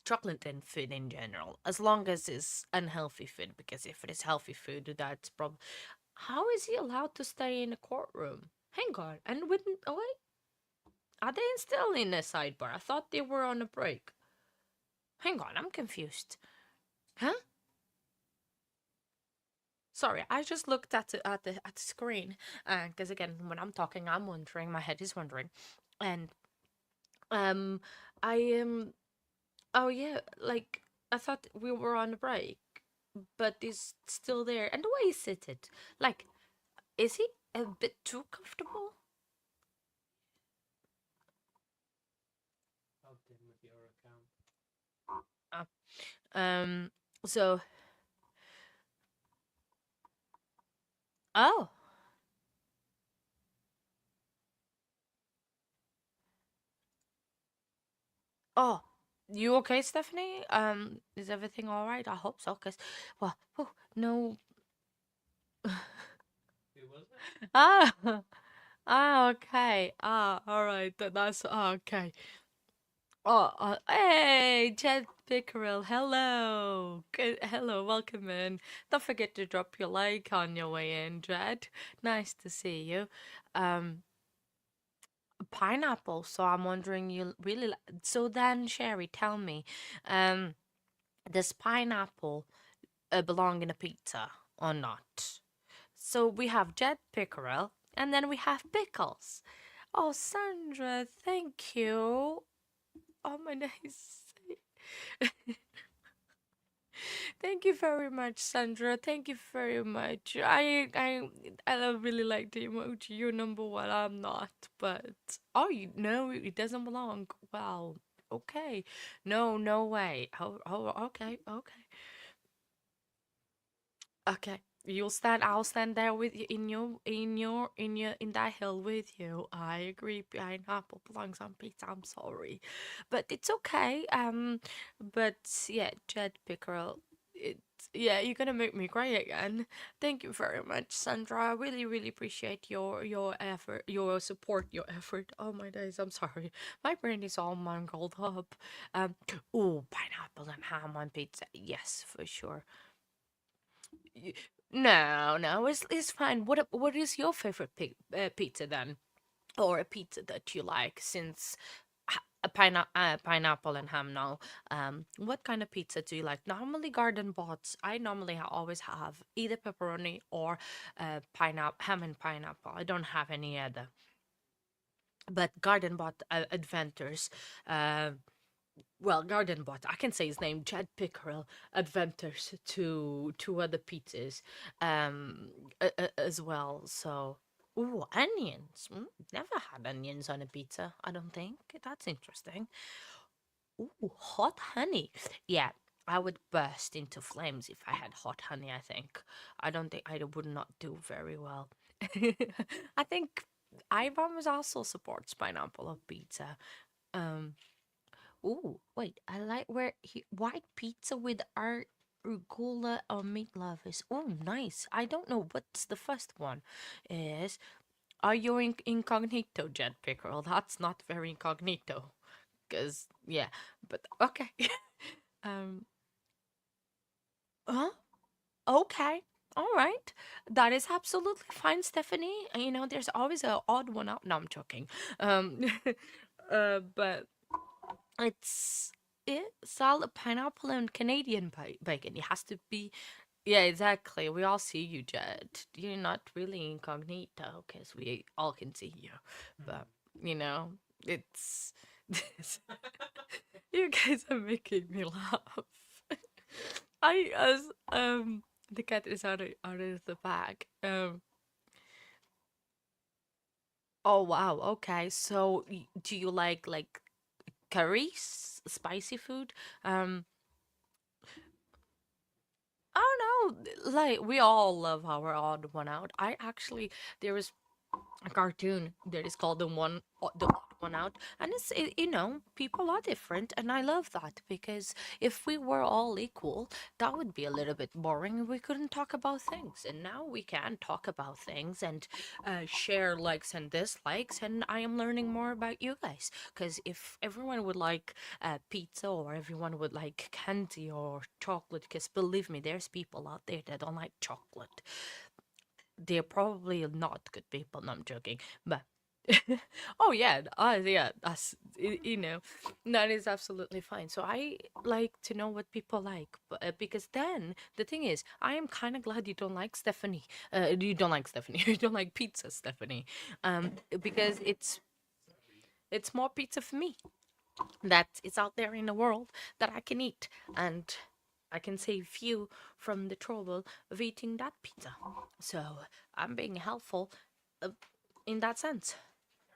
chocolate and food in general, as long as it's unhealthy food. Because if it is healthy food, that's probably. How is he allowed to stay in a courtroom? Hang on, and wouldn't? Oh wait, are they still in a sidebar? I thought they were on a break. Hang on, I'm confused. Huh? Sorry, I just looked at the screen, because again, when I'm talking, I'm wondering. My head is wondering, and um, I am. Oh yeah, like I thought we were on a break, but he's still there. And the way he's seated, like, is he a bit too comfortable? Helped him with your account. Uh, um. So. Oh. Oh. You okay, Stephanie? Is everything all right? I hope so. Cause, well, no. Who was it? Ah. Ah. Okay. Ah. All right. That's okay. Oh, hey, Jed Pickerel, hello. Good, hello, welcome in. Don't forget to drop your like on your way in, Jed. Nice to see you. Um, pineapple. So I'm wondering, you really so then, Sherry, tell me, um, does pineapple belong in a pizza or not? So we have Jed Pickerel, and then we have pickles. Oh, Sandra, thank you. Oh, my nice. Thank you very much, Sandra. Thank you very much. Really like the emoji. You're number one. I'm not, but oh, you know it doesn't belong. Wow. Okay. No, no way. Okay, okay, okay. You'll stand. I'll stand there with you in that hill with you. I agree. Pineapple belongs on pizza. I'm sorry, but it's okay. But yeah, Jed Pickerel. Yeah, you're gonna make me cry again. Thank you very much, Sandra. I really, really appreciate your effort, your support, your effort. Oh my days, I'm sorry. My brain is all mangled up. Oh, pineapple and ham on pizza. Yes, for sure. Y- No, no, it's fine. What is your favorite pizza then, or a pizza that you like? Since a pineapple and ham now. What kind of pizza do you like? Normally garden bots. I normally always have either pepperoni or pineapple, ham and pineapple. I don't have any other. But garden bot adventures. Uh, well, garden bot. I can say his name. Chad Pickerel adventures to other pizzas, as well. So. Ooh, onions. Never had onions on a pizza, I don't think. That's interesting. Ooh, hot honey. Yeah, I would burst into flames if I had hot honey, I think. I don't think I would not do very well. I think Ivan was also supports pineapple on pizza. Um, ooh, wait, I like where white pizza with arugula or meatloaf is. Oh, nice. I don't know what's the first one is. Are you incognito, Jet Pickerel? That's not very incognito. Cause yeah, but okay. um. Huh? Okay. All right. That is absolutely fine, Stephanie. You know, there's always a odd one out. No, I'm joking. Um. But it's salad, pineapple, and Canadian bacon. It has to be. Yeah, exactly. We all see you, Jed. You're not really incognito because we all can see you. But, you know, it's. You guys are making me laugh. I, as, the cat is out of the bag. Oh, wow. Okay. So, do you like curries, spicy food? Um, I don't know. Like we all love our odd one out. I actually there is a cartoon that is called the odd one out, and people are different, and I love that because if we were all equal, that would be a little bit boring. We couldn't talk about things, and now we can talk about things and share likes and dislikes. And I am learning more about you guys because if everyone would like pizza or everyone would like candy or chocolate, because believe me, there's people out there that don't like chocolate. They're probably not good people. No, I'm joking. But oh yeah, yeah, that is absolutely fine. So I like to know what people like, because then the thing is, I am kind of glad you don't like Stephanie. You don't like Stephanie. You don't like pizza, Stephanie. Because it's more pizza for me that is out there in the world that I can eat, and I can save you from the trouble of eating that pizza. So I'm being helpful uh, in that sense,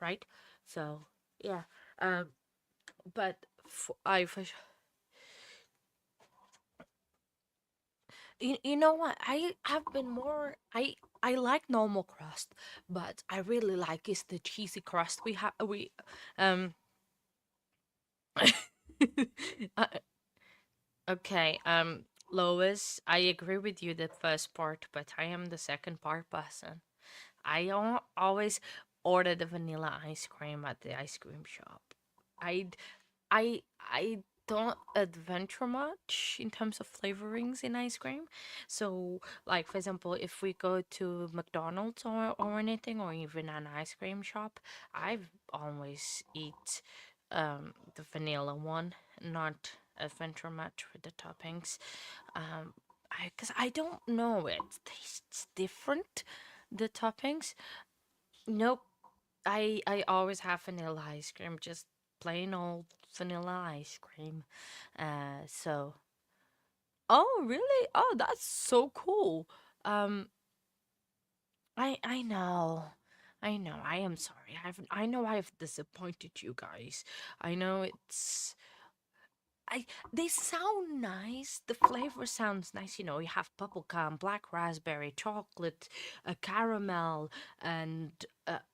right? So yeah, um, but you know what? I have been more. I like normal crust, but I really like is the cheesy crust we um. uh, Okay, Lois, I agree with you the first part, but I am the second part person. I always order the vanilla ice cream at the ice cream shop. I, I don't adventure much in terms of flavorings in ice cream. So, like for example, if we go to McDonald's or anything, or even an ice cream shop, I've always eat the vanilla one, not adventure much with the toppings. Because I don't know, it tastes different, the toppings. Nope, I always have vanilla ice cream, just plain old vanilla ice cream. So oh really? Oh, that's so cool. Um, I know. I know. I am sorry. I know I've disappointed you guys. I know it's I they sound nice. The flavor sounds nice. You have bubblegum, black raspberry, chocolate, caramel, and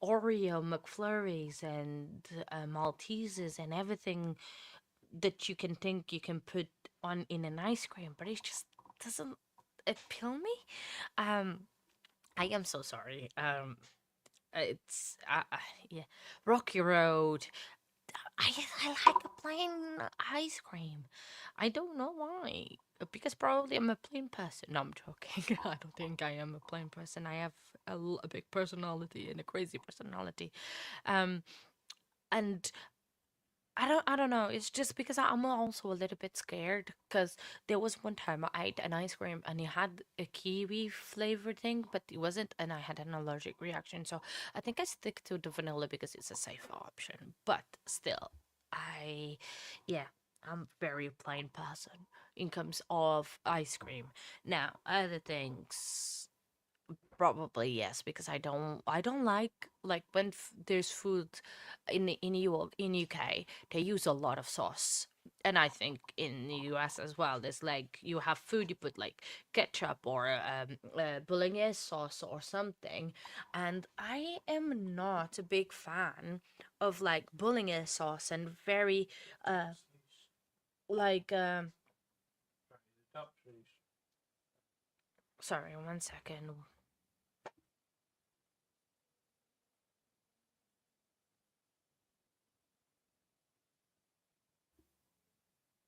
Oreo McFlurries and Maltesers and everything that you can think you can put on in an ice cream, but it just doesn't appeal me. Um, I am so sorry. It's yeah, Rocky Road. I like a plain ice cream. I don't know why. Because probably I'm a plain person. No, I'm joking. I don't think I am a plain person. I have a big personality and a crazy personality. Um, and I don't know. It's just because I'm also a little bit scared. Because there was one time I ate an ice cream and it had a kiwi flavor thing, but it wasn't, and I had an allergic reaction. So I think I stick to the vanilla because it's a safer option. But still, I, yeah, I'm very plain person in terms of ice cream. Now, other things. Probably yes, because I don't like when there's food in UK, they use a lot of sauce. And I think in the US as well, there's like you have food, you put like ketchup or bolognese sauce or something. And I am not a big fan of like bolognese sauce and very like sorry, 1 second.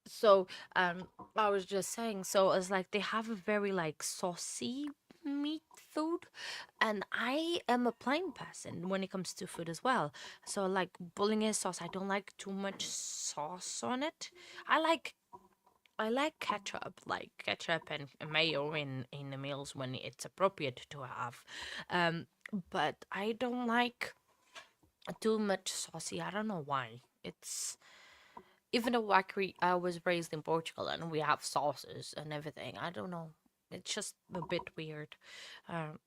So I was just saying, so it's like they have a very like saucy meat food, and I am a plain person when it comes to food as well. So like bolognese sauce, I don't like too much sauce on it. I like I like ketchup and mayo in the meals when it's appropriate to have. Um, but I don't like too much saucy. I don't know why. It's even though I was raised in Portugal and we have sauces and everything. I don't know. It's just a bit weird. Um,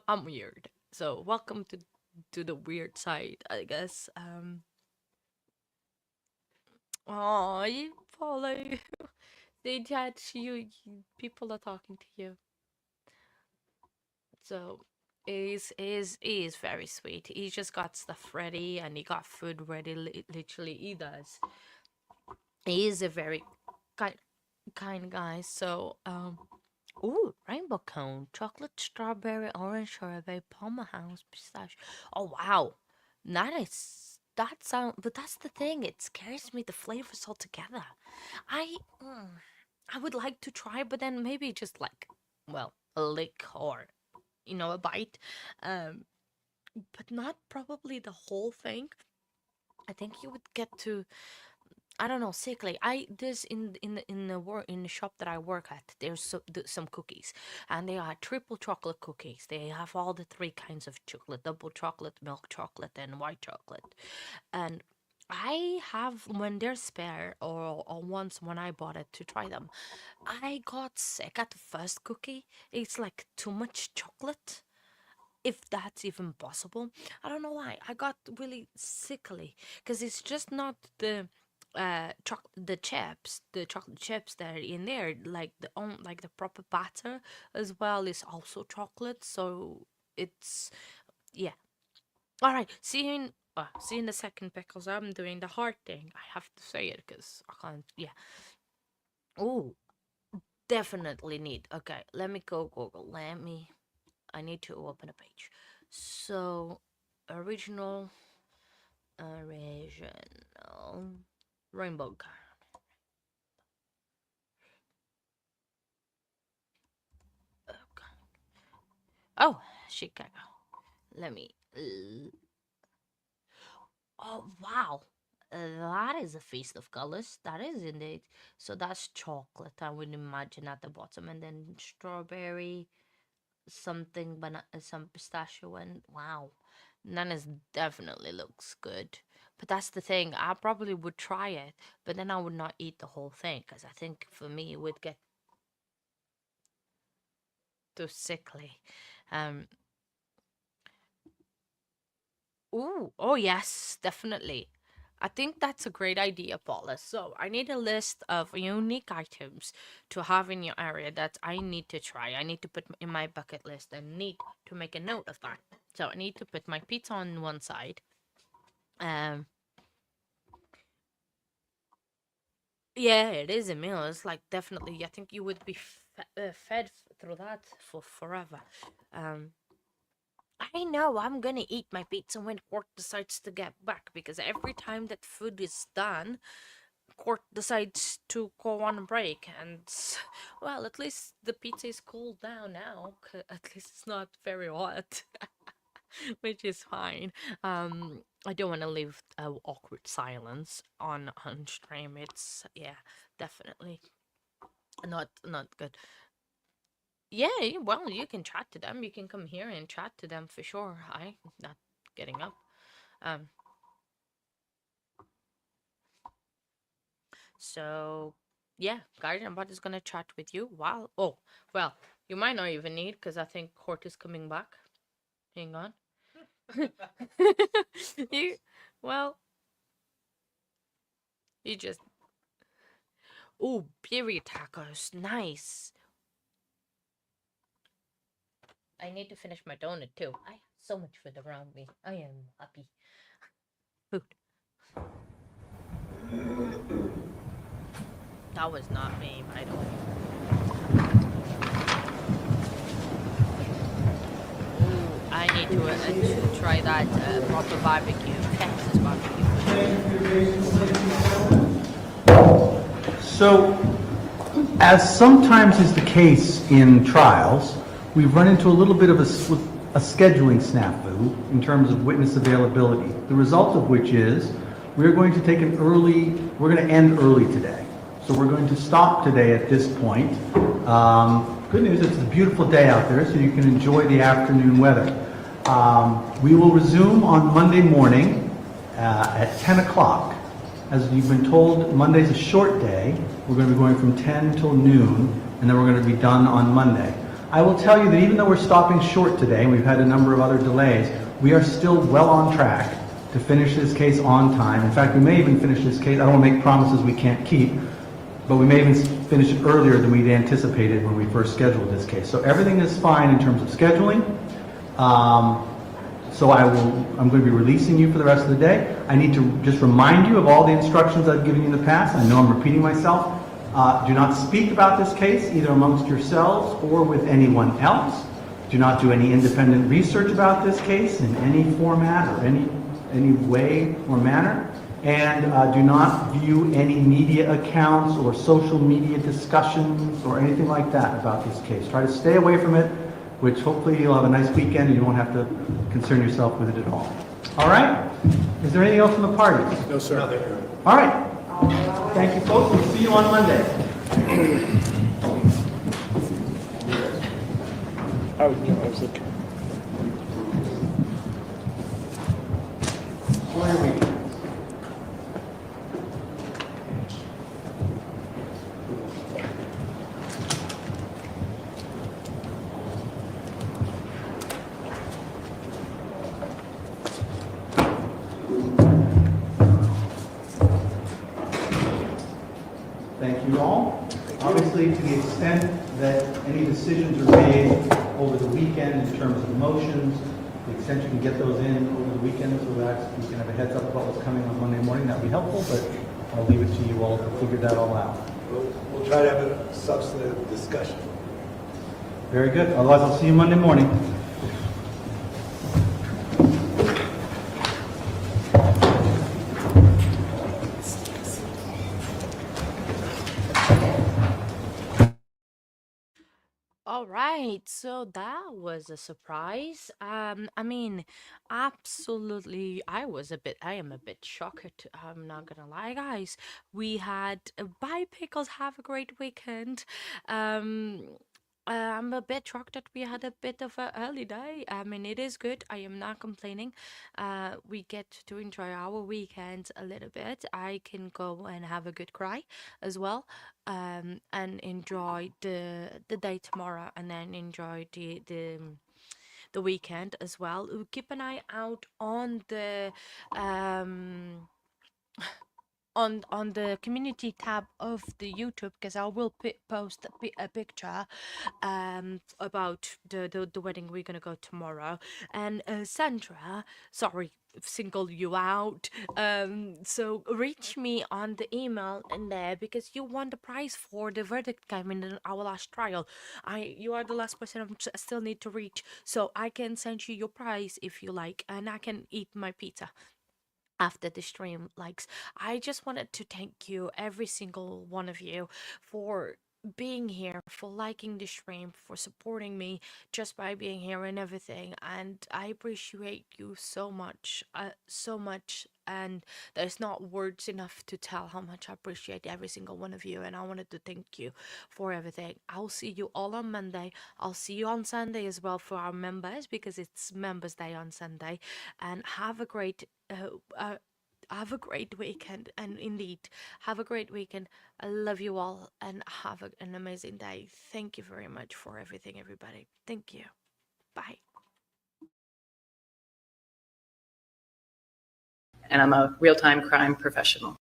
I'm weird. So welcome to the weird side, I guess. Oh, you follow. They judge you. People are talking to you. So is very sweet. He just got stuff ready and he got food ready. Literally, he does. He is a very kind kind guy. So ooh, rainbow cone, chocolate, strawberry, orange sorbet, Palmer House, pistachio. Oh wow, that sound. But that's the thing. It scares me the flavors altogether. I I would like to try, but then maybe just like well a lick or a bite, um, but not probably the whole thing. I think you would get to I don't know, sickly. I this in the shop that I work at. There's some cookies, and they are triple chocolate cookies. They have all the three kinds of chocolate: double chocolate, milk chocolate, and white chocolate. And I have when they're spare, or once when I bought it to try them, I got sick at the first cookie. It's like too much chocolate, if that's even possible. I don't know why. I got really sickly because it's just not the chips, the chocolate chips that are in there, like like the proper batter as well is also chocolate. So it's yeah. All right. See you in the second because I'm doing the hard thing. I have to say it because I can't. Yeah. Oh, definitely need. Okay, let me go Google. I need to open a page. So, original, original rainbow card. Okay. Oh, Chicago. Let me. Oh wow, that is a feast of colors. That is indeed. So that's chocolate. I would imagine at the bottom, and then strawberry, something, some pistachio, and wow, none is definitely looks good. But that's the thing. I probably would try it, but then I would not eat the whole thing because I think for me it would get too sickly. Um. Ooh. Oh yes, definitely. I think that's a great idea, Paula. So I need a list of unique items to have in your area that I need to try. I need to put in my bucket list and need to make a note of that. So I need to put my pizza on one side. Um, yeah, it is a meal. It's like definitely. I think you would be fed through that for forever. Um, I know I'm gonna eat my pizza when Court decides to get back because every time that food is done, Court decides to go on a break, and well, at least the pizza is cooled down now. At least it's not very hot, which is fine. I don't want to leave awkward silence on stream. It's yeah, definitely not good. Yeah, well, you can chat to them. You can come here and chat to them for sure. I not getting up. Um. So, yeah, Guardian Bot is gonna chat with you while. Oh, well, you might not even need because I think Court is coming back. Hang on. you, well, you just. Oh, berry tacos, nice. I need to finish my donut too. I have so much food around me. I am happy. Food. That was not me, by the way. Ooh, I need to try that proper barbecue, Texas barbecue. So, as sometimes is the case in trials, we've run into a little bit of a scheduling snafu in terms of witness availability. The result of which is we're going to end early today. So we're going to stop today at this point. Good news, it's a beautiful day out there, so you can enjoy the afternoon weather. We will resume on Monday morning at 10 o'clock. As you've been told, Monday's a short day. We're going to be going from 10 till noon, and then we're going to be done on Monday. I will tell you that even though we're stopping short today, and we've had a number of other delays, we are still well on track to finish this case on time. In fact, we may even finish this case, I don't want to make promises we can't keep, but we may even finish it earlier than we'd anticipated when we first scheduled this case. So everything is fine in terms of scheduling. So I'm going to be releasing you for the rest of the day. I need to just remind you of all the instructions I've given you in the past. I know I'm repeating myself. Do not speak about this case either amongst yourselves or with anyone else. Do not do any independent research about this case in any format or any way or manner. And do not view any media accounts or social media discussions or anything like that about this case. Try to stay away from it, which hopefully you'll have a nice weekend and you won't have to concern yourself with it at all. All right? Is there anything else from the parties? No, sir. All right. Thank you, folks. We'll see you on Monday. I was looking. Enjoy your weekend. Thank you all. Obviously, to the extent that any decisions are made over the weekend in terms of motions, to the extent you can get those in over the weekend so that you can have a heads up about what's coming on Monday morning, that would be helpful, but I'll leave it to you all to figure that all out. We'll try to have a substantive discussion. Very good. Otherwise, I'll see you Monday morning. All right, so that was a surprise. I mean, absolutely, I am a bit shocked. I'm not gonna lie, guys. We had bye pickles. Have a great weekend. Um, I'm a bit shocked that we had a bit of an early day. I mean, it is good. I am not complaining. We get to enjoy our weekends a little bit. I can go and have a good cry as well, and enjoy the day tomorrow, and then enjoy the weekend as well. Keep an eye out on the um on the community tab of the YouTube, because I will post a picture about the wedding we're gonna go tomorrow. And Sandra, sorry, single you out, so reach me on the email in there, because you won the prize for the verdict came in our last trial. You are the last person I still need to reach, so I can send you your prize if you like, and I can eat my pizza after the stream. Likes, I just wanted to thank you, every single one of you, for being here, for liking the stream, for supporting me just by being here and everything. And I appreciate you so much, so much. And there's not words enough to tell how much I appreciate every single one of you. And I wanted to thank you for everything. I'll see you all on Monday. I'll see you on Sunday as well for our members, because it's Members Day on Sunday. And have a great weekend, and indeed, have a great weekend. I love you all, and have an amazing day. Thank you very much for everything, everybody. Thank you. Bye. And I'm a real-time crime professional.